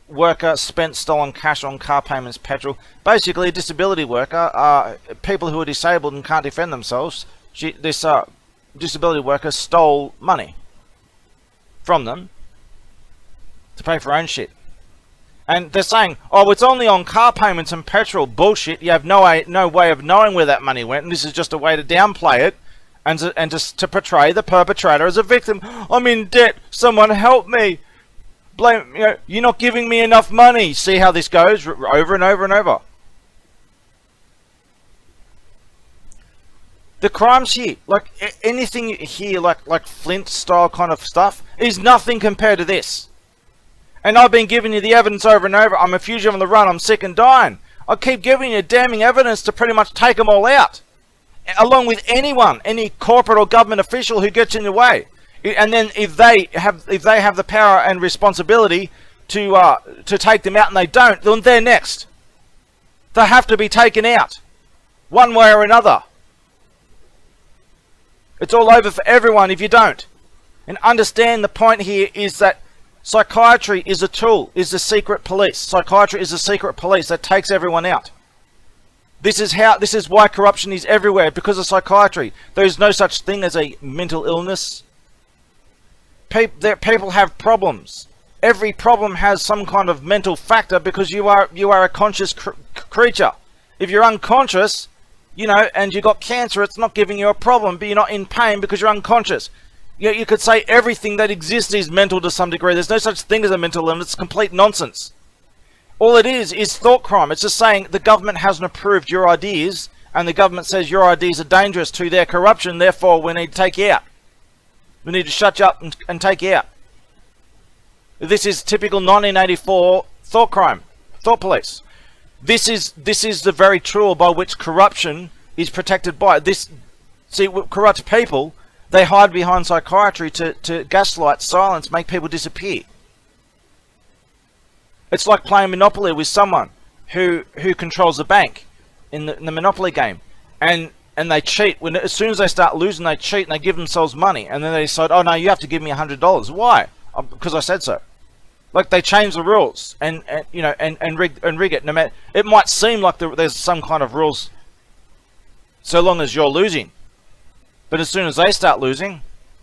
worker spent stolen cash on car payments, petrol. Basically, a disability worker are people who are disabled and can't defend themselves. This disability worker stole money from them to pay for her own shit. And they're saying, oh, it's only on car payments and petrol. Bullshit. You have no way of knowing where that money went, and this is just a way to downplay it and just to portray the perpetrator as a victim. I'm in debt. Someone help me. Blame, you're not giving me enough money. See how this goes over and over and over. The crimes here, like anything here, like Flint style kind of stuff, is nothing compared to this. And I've been giving you the evidence over and over. I'm a fugitive on the run. I'm sick and dying. I keep giving you damning evidence to pretty much take them all out, along with any corporate or government official who gets in the way. And then if they have the power and responsibility to take them out, and they don't, then they're next. They have to be taken out, one way or another. It's all over for everyone if you don't. And understand the point here is that Psychiatry is a tool, is the secret police. Psychiatry is the secret police that takes everyone out. This is why corruption is everywhere, because of psychiatry. There is no such thing as a mental illness. People have problems. Every problem has some kind of mental factor because you are a conscious creature. If you're unconscious, you know, and you got cancer, it's not giving you a problem, but you're not in pain because you're unconscious. You could say everything that exists is mental to some degree. There's no such thing as a mental illness. It's complete nonsense. All it is thought crime. It's just saying the government hasn't approved your ideas, and the government says your ideas are dangerous to their corruption, therefore we need to take you out. We need to shut you up and take you out. This is typical 1984 thought crime, thought police. This is the very tool by which corruption is protected by. See, corrupt people, they hide behind psychiatry to gaslight, silence, make people disappear. It's like playing Monopoly with someone who controls the bank in the Monopoly game, and they cheat. As soon as they start losing, they cheat and they give themselves money, and then they decide, oh no, you have to give me $100. Why? Because I said so. Like, they change the rules and you know and rig it. No matter, it might seem like there's some kind of rules, so long as you're losing. But as soon as they start losing,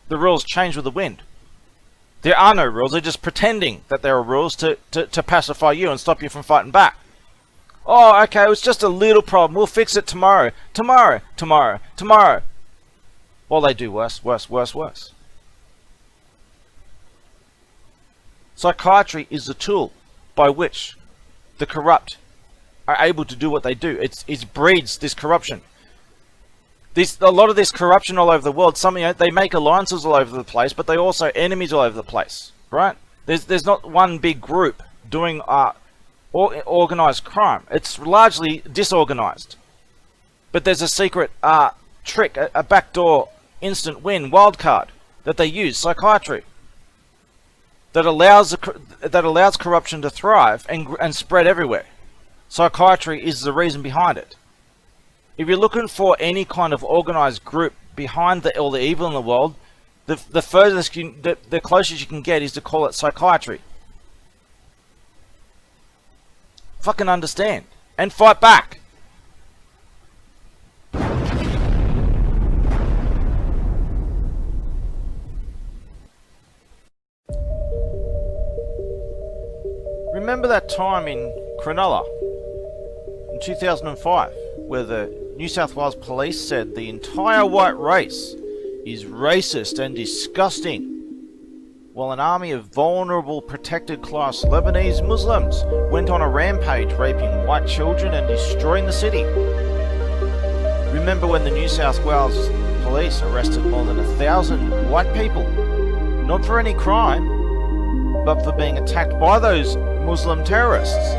the rules change with the wind. There are no rules. They're just pretending that there are rules to pacify you and stop you from fighting back. Oh, okay, it was just a little problem. We'll fix it tomorrow. Tomorrow. Well, they do worse. Psychiatry is the tool by which the corrupt are able to do what they do. It breeds this corruption. A lot of this corruption all over the world. They make alliances all over the place, but they also enemies all over the place, right? There's not one big group doing organized crime. It's largely disorganized. But there's a secret trick, a backdoor instant win wildcard that they use, psychiatry, that allows corruption to thrive and spread everywhere. Psychiatry is the reason behind it. If you're looking for any kind of organized group behind all the evil in the world, the closest you can get is to call it psychiatry. Fucking understand and fight back. Remember that time in Cronulla in 2005 where the New South Wales Police said the entire white race is racist and disgusting, while an army of vulnerable protected class Lebanese Muslims went on a rampage raping white children and destroying the city? Remember when the New South Wales Police arrested more than 1,000 white people, not for any crime, but for being attacked by those Muslim terrorists,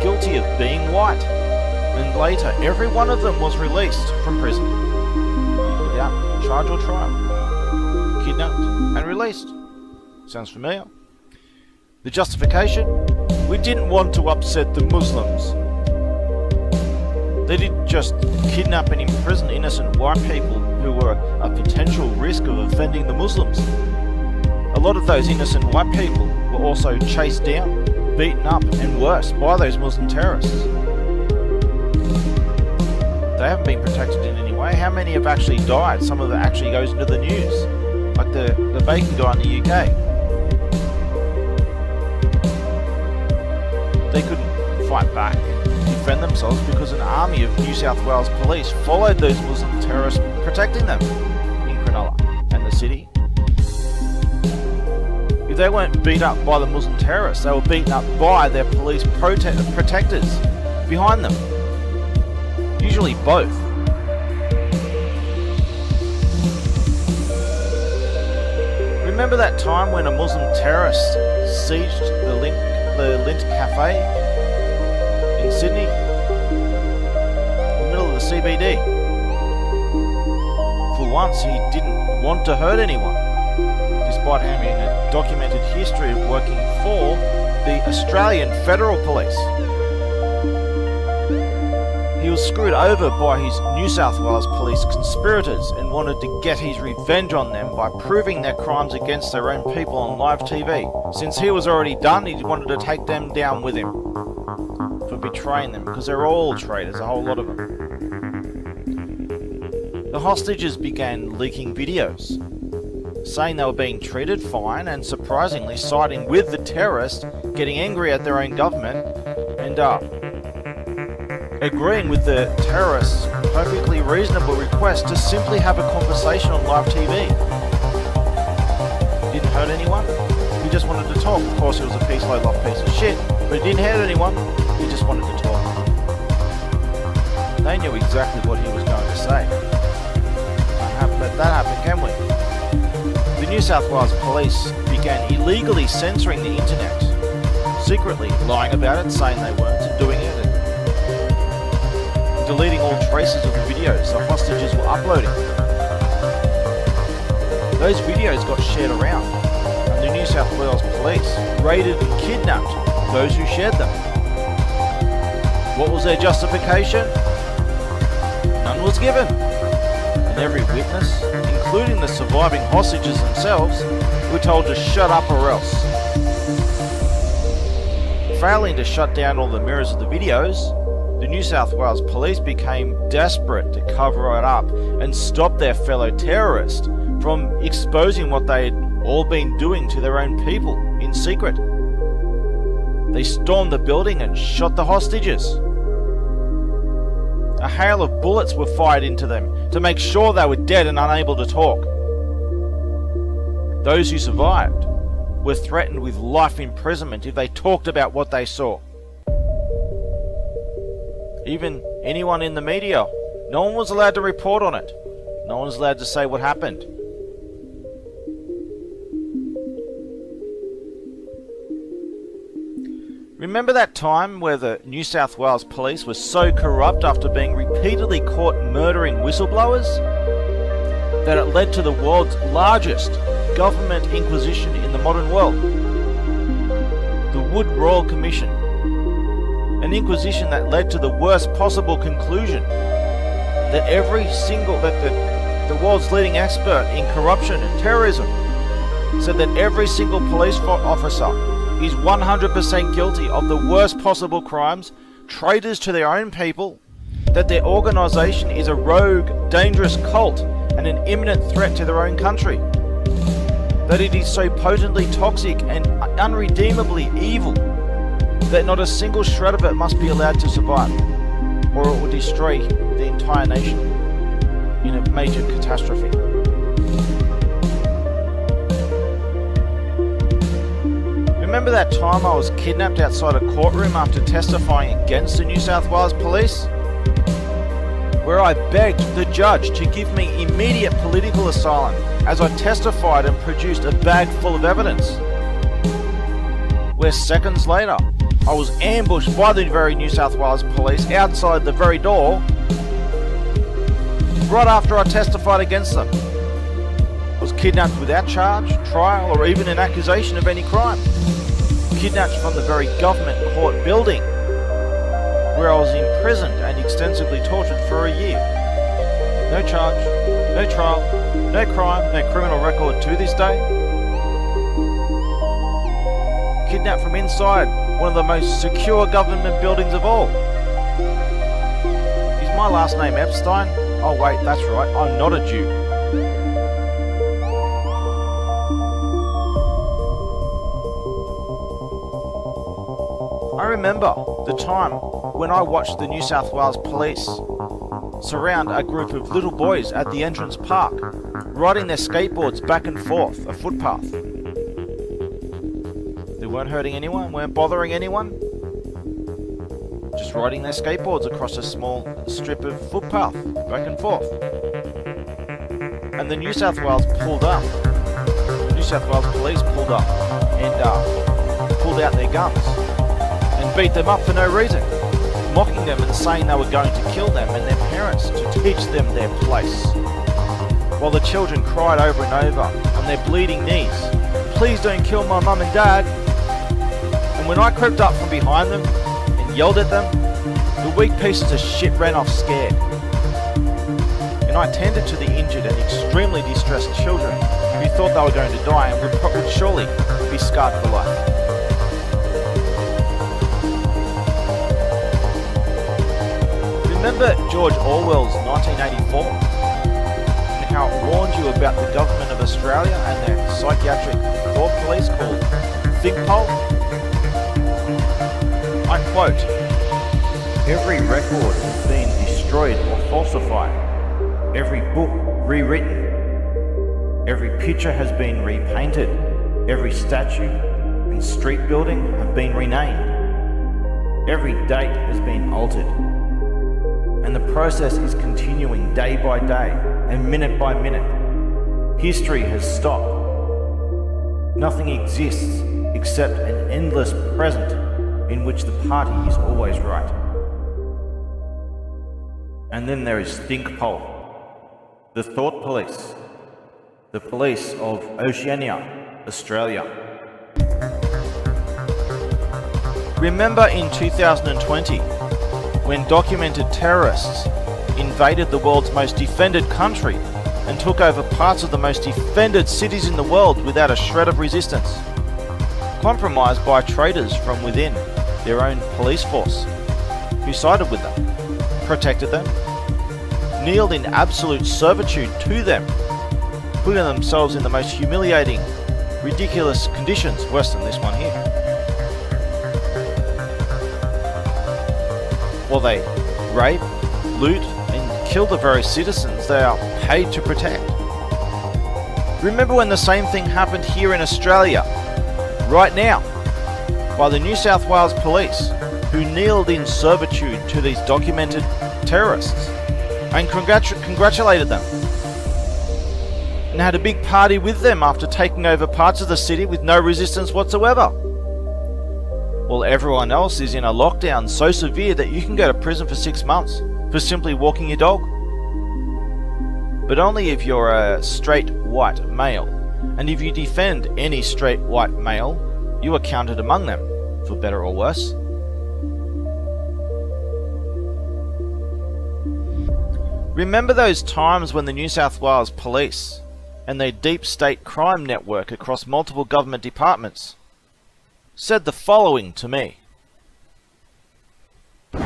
guilty of being white. And later, every one of them was released from prison without charge or trial, kidnapped and released. Sounds familiar? The justification? We didn't want to upset the Muslims. They didn't just kidnap and imprison innocent white people who were a potential risk of offending the Muslims. A lot of those innocent white people were also chased down, beaten up and worse by those Muslim terrorists. They haven't been protected in any way. How many have actually died? Some of it actually goes into the news, like the bacon guy in the UK. They couldn't fight back, defend themselves, because an army of New South Wales police followed those Muslim terrorists, protecting them in Cronulla and the city. If they weren't beat up by the Muslim terrorists, they were beaten up by their police protectors behind them. Usually both. Remember that time when a Muslim terrorist sieged the Lint Cafe in Sydney? In the middle of the CBD. For once, he didn't want to hurt anyone, despite having a documented history of working for the Australian Federal Police. He was screwed over by his New South Wales police conspirators and wanted to get his revenge on them by proving their crimes against their own people on live TV. Since he was already done, he wanted to take them down with him for betraying them, because they're all traitors, a whole lot of them. The hostages began leaking videos, saying they were being treated fine and surprisingly siding with the terrorists, getting angry at their own government, and agreeing with the terrorists' perfectly reasonable request to simply have a conversation on live TV. Didn't hurt anyone, he just wanted to talk. Of course he was a low-life piece of shit, but it didn't hurt anyone, he just wanted to talk. They knew exactly what he was going to say. Can't let that happen, can we? The New South Wales police began illegally censoring the internet, secretly lying about it, saying they weren't, and doing it, and deleting all traces of the videos the hostages were uploading. Those videos got shared around, and the New South Wales police raided and kidnapped those who shared them. What was their justification? None was given. And every witness, including the surviving hostages themselves, were told to shut up or else. Failing to shut down all the mirrors of the videos, the New South Wales police became desperate to cover it up and stop their fellow terrorists from exposing what they had all been doing to their own people in secret. They stormed the building and shot the hostages. A hail of bullets were fired into them to make sure they were dead and unable to talk. Those who survived were threatened with life imprisonment if they talked about what they saw. Even anyone in the media, no one was allowed to report on it. No one was allowed to say what happened. Remember that time where the New South Wales police were so corrupt after being repeatedly caught murdering whistleblowers that it led to the world's largest government inquisition in the modern world? The Wood Royal Commission. An inquisition that led to the worst possible conclusion that the world's leading expert in corruption and terrorism said that every single police officer is 100% guilty of the worst possible crimes, traitors to their own people, that their organisation is a rogue, dangerous cult and an imminent threat to their own country, that it is so potently toxic and unredeemably evil that not a single shred of it must be allowed to survive, or it will destroy the entire nation in a major catastrophe. Remember that time I was kidnapped outside a courtroom after testifying against the New South Wales police? Where I begged the judge to give me immediate political asylum as I testified and produced a bag full of evidence. Where seconds later, I was ambushed by the very New South Wales police outside the very door, right after I testified against them. I was kidnapped without charge, trial, or even an accusation of any crime. Kidnapped from the very government court building, where I was imprisoned and extensively tortured for a year. No charge, no trial, no crime, no criminal record to this day. Kidnapped from inside one of the most secure government buildings of all. Is my last name Epstein? Oh wait, that's right, I'm not a Jew. I remember the time when I watched the New South Wales police surround a group of little boys at the entrance park, riding their skateboards back and forth a footpath. They weren't hurting anyone, weren't bothering anyone, just riding their skateboards across a small strip of footpath back and forth. And the New South Wales pulled up. New South Wales police pulled up and pulled out their guns and beat them up for no reason, mocking them and saying they were going to kill them and their parents to teach them their place. While the children cried over and over on their bleeding knees, "Please don't kill my mum and dad." And when I crept up from behind them and yelled at them, The weak pieces of shit ran off scared. And I tended to the injured and extremely distressed children who thought they were going to die and would surely be scarred for life. Remember George Orwell's 1984? And how it warned you about the government of Australia and their psychiatric thought police called ThinkPol? I quote, "Every record has been destroyed or falsified. Every book rewritten. Every picture has been repainted. Every statue and street building have been renamed. Every date has been altered. And the process is continuing day by day and minute by minute. History has stopped. Nothing exists except an endless present in which the party is always right." And then there is ThinkPol, the thought police, the police of Oceania, Australia. Remember in 2020, when documented terrorists invaded the world's most defended country and took over parts of the most defended cities in the world without a shred of resistance, compromised by traitors from within their own police force, who sided with them, protected them, kneeled in absolute servitude to them, putting themselves in the most humiliating, ridiculous conditions, worse than this one here. Well, they rape, loot, and kill the very citizens they are paid to protect. Remember when the same thing happened here in Australia, right now, by the New South Wales Police, who kneeled in servitude to these documented terrorists and congratulated them, and had a big party with them after taking over parts of the city with no resistance whatsoever. Well, everyone else is in a lockdown so severe that you can go to prison for 6 months for simply walking your dog. But only if you're a straight white male, and if you defend any straight white male, you are counted among them, for better or worse. Remember those times when the New South Wales Police and their deep state crime network across multiple government departments said the following to me. I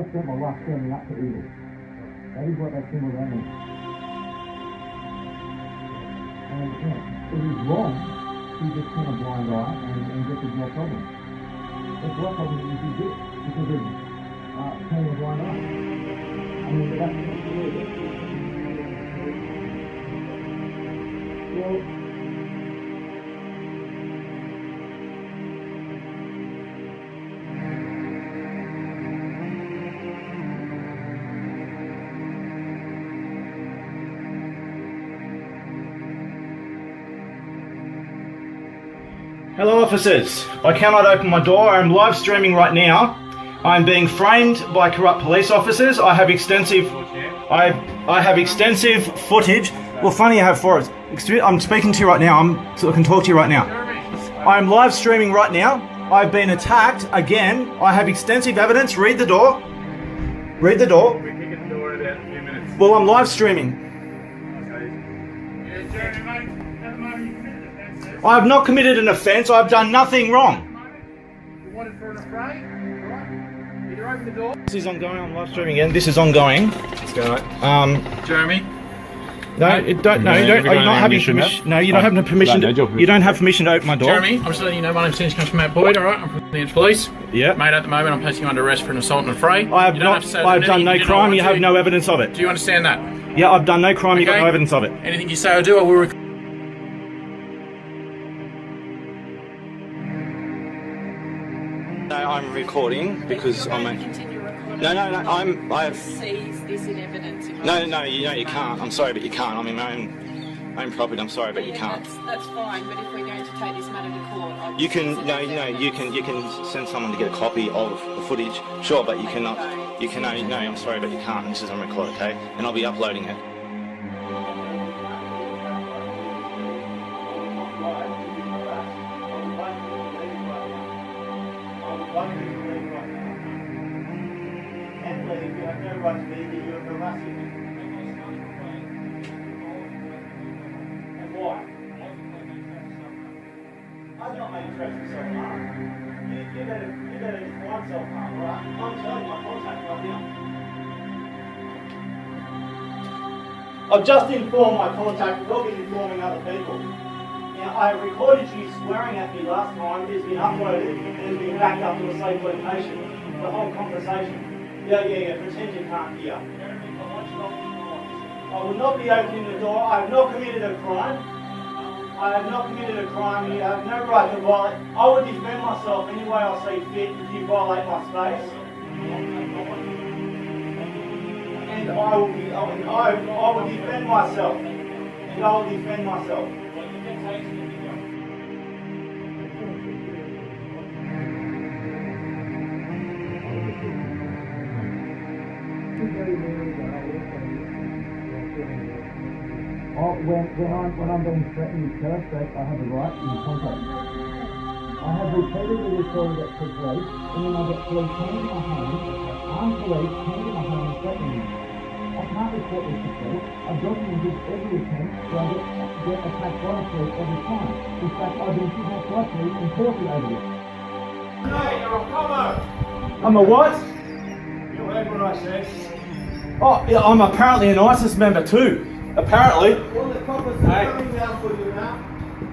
spent my life standing up to evil. That is what they singled out me. And yeah, it is wrong to just turn a blind eye and get there's no problem. That's what problem is you do because of turning a blind eye. I mean, that's well, Hello officers, I cannot open my door. I am live streaming right now. I am being framed by corrupt police officers. I have extensive footage. Well, funny you have for it. I'm speaking to you right now. So I can talk to you right now. I am live streaming right now. I've been attacked again. I have extensive evidence. Read the door. Read the door. We're kicking the door in about a few minutes. Well, I'm live streaming. Yeah, Jeremy, mate, at the moment you committed an offence. I have not committed an offence. I've done nothing wrong. You wanted for an affray? Right? Either open the door. This is ongoing. I'm live streaming again. This is ongoing. Let's go, mate. Jeremy. No, you don't. Are you not having permission? No, you don't have permission. You don't have permission to open my door. Jeremy, I'm just letting you know my name's Dennis, comes from Matt Boyd, alright? I'm from the Police. Yeah. Mate, at the moment I'm placing you under arrest for an assault and affray. I have not. I've done no crime. You have no evidence of it. Do you understand that? Yeah, I've done no crime. You got no evidence of it. Anything you say or do, I will record. No, I'm recording because I'm a... No, I have... Seize this in evidence. No, you can't. I'm sorry, but you can't. I'm in my own property. I'm sorry, but you can't. That's fine, but if we're going to take this matter to court... You can, you can send someone to get a copy of the footage. Sure, but you cannot... No, I'm sorry, but you can't. This is on record, okay? And I'll be uploading it. Can't leave, you have no right to be here, you're harassing me. And why? I've not made threats of self-harm. You better define self-harm, right? I'm telling my contact right now. I've just informed my contact, will be informing other people. Now, I recorded you swearing at me last time, it's been uploaded, and it's been backed up to a safe location. The whole conversation. Yeah, pretend you can't hear. I will not be opening the door. I have not committed a crime. I have not committed a crime. You have no right to violate. I will defend myself any way I see fit if you violate my space. And I will defend myself. And I will defend myself. When I'm being threatened with terror threats, I have a right in contact. I have repeatedly reported it to police, and then I get police coming to my home, armed police coming to my home and threatening me. I can't report this to police. I've documented every attempt where I get attacked by the police every time. In fact, I've been kidnapped twice and tortured over this. No, you're a homo! I'm a what? You heard what I said. Oh, yeah, I'm apparently an ISIS member too. Apparently. Well, the coppers are coming down for you now.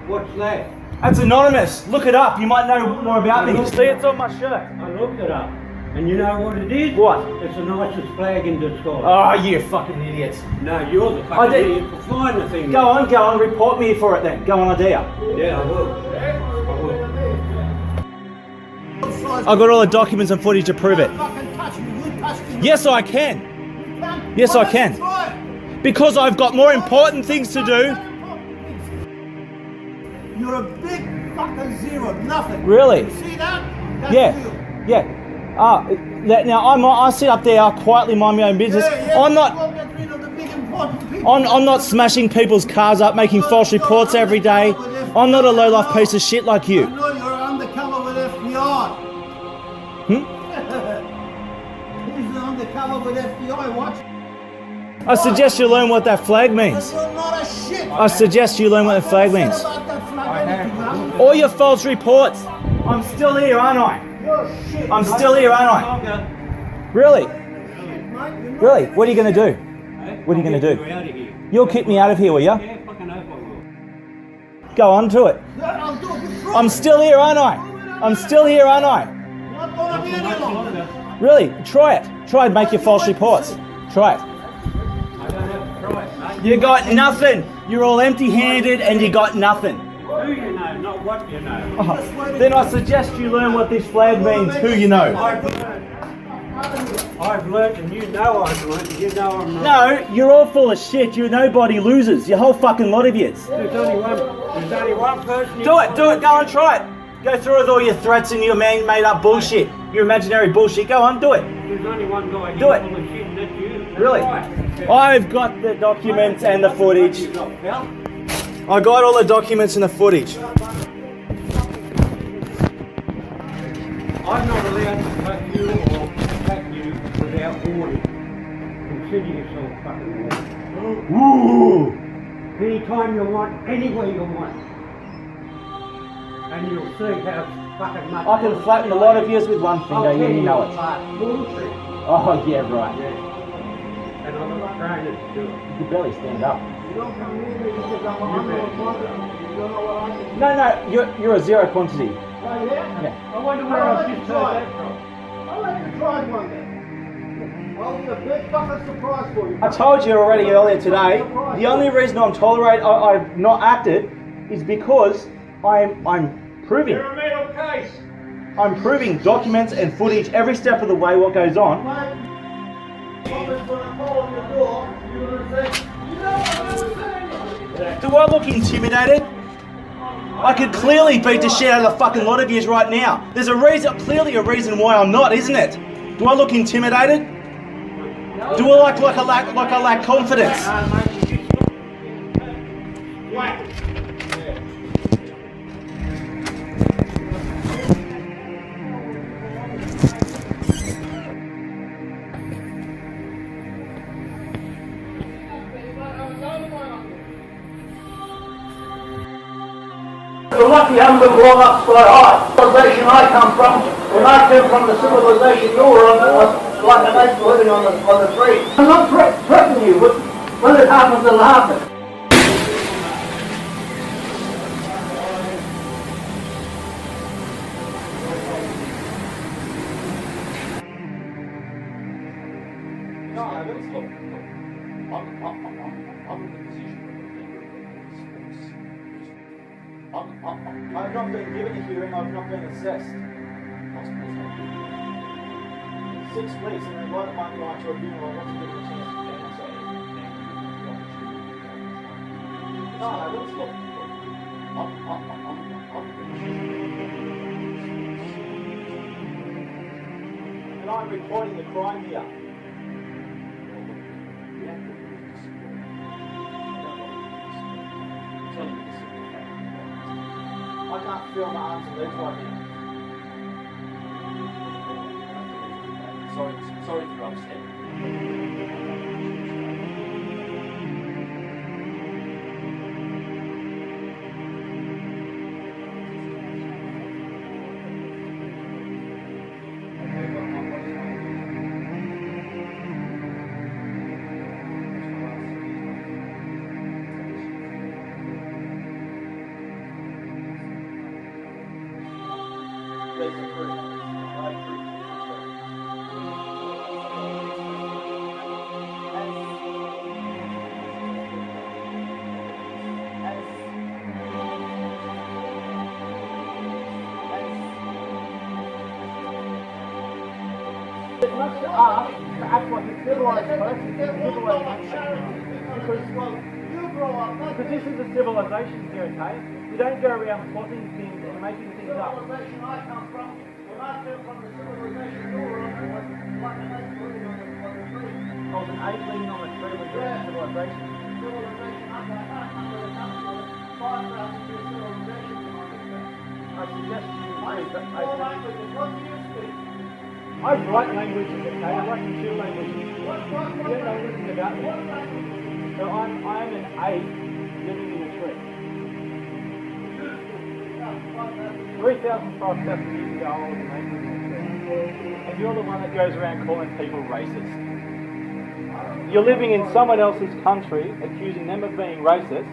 What's that? That's anonymous. Look it up. You might know more about me. See, it's on my shirt. I looked it up. And you know what it is? What? It's an ISIS flag in disguise. Oh, you fucking idiots. No, you're the fucking idiot for flying the thing. Go on. Report me for it then. Go on, Adia. Yeah, I will. I've got all the documents and footage to prove it. Yes, I can. Yes, I can. Because I've got more important things to do. You're a big fucking zero, nothing. Really? You see that? That's Yeah. Now I sit up there, I quietly mind my own business. I'm not. I'm not smashing people's cars up, making false reports every day. I'm not a low-life piece of shit like you. I know you're undercover with FBI. He's undercover with FBI. Watch. I suggest you learn what that flag means. You're not a shit. I suggest you learn what the flag means. All your false reports. I'm still here, aren't I? I'm still here, aren't I? Really? Really? What are you going to do? What are you going to do? You'll kick me out of here, will you? Go on to it. I'm still here, aren't I? I'm still here, aren't I? Really? Try it. Try and make your false reports. Try it. You got nothing. You're all empty-handed and you got nothing. Who you know, not what you know. Oh, then I suggest you learn what this flag means, who you know. I've learnt and you know I've learnt and you know I'm not. No, you're all full of shit. You're nobody losers. You whole fucking lot of yous. There's only one person. Do it. Go on, try it. Go through with all your threats and your made up bullshit. Your imaginary bullshit. Go on, do it. There's only one guy Do it. full of shit, that's you. That's Really? right. I've got the documents and the footage. I got all the documents and the footage. I'm not allowed to cut you or attack you without warning. Consider yourself fucking warned. Ooh. Anytime you want, anywhere you want. And you'll see how fucking much... I can flatten a lot of yous with one finger, yeah, you know it. Bullshit. Oh, yeah, right. And I'm not trying to do it. You can barely stand up. You don't come near me because I'm a humble brother. You don't know what I can do. No, you're a zero quantity. Oh, yeah? Yeah. I wonder where I've just heard that from. I'll let you try one day. I'll be a big fucking surprise for you. I told you already earlier today, the only reason I've not acted is because I'm proving. You're a mental case. I'm proving documents and footage every step of the way what goes on. Do I look intimidated? I could clearly beat the shit out of the fucking lot of yous right now. There's clearly a reason why I'm not, isn't it? Do I look intimidated? Do I like I lack confidence? You're lucky you haven't been blown up sky high. The civilization I come from, when I came from the civilization you were on, like a nice living on the street. I'm not threatening you, but when it happens, it'll happen. No, I haven't. Look, I'm in the position of a member of the police force. I've not been given a hearing, I've not been assessed. 6 weeks and they won't mind going to a funeral, I want to give them a chance to answer. No, I haven't. Look, and I'm reporting the crime here. I can't feel my arms and legs right now. Sorry if you're upset. Please approve. I approve. It must ask to act like a civilized person, because this is a civilization here, okay? You don't go around plotting things and making things up. The civilization I come from, when I came from the civilization you were on, it was like an ape living on the tree. I was an ape living on a tree when you were in civilization. Civilization under the country with 5,000 year civilization. I suggest you read that. All languages, what do you speak? I write languages, okay? I write computer languages. You don't know anything about me. So I'm an ape living in a tree. 3,000, 5,000 years ago, I was an ape living in a tree. And you're the one that goes around calling people racist. You're living in someone else's country, accusing them of being racist.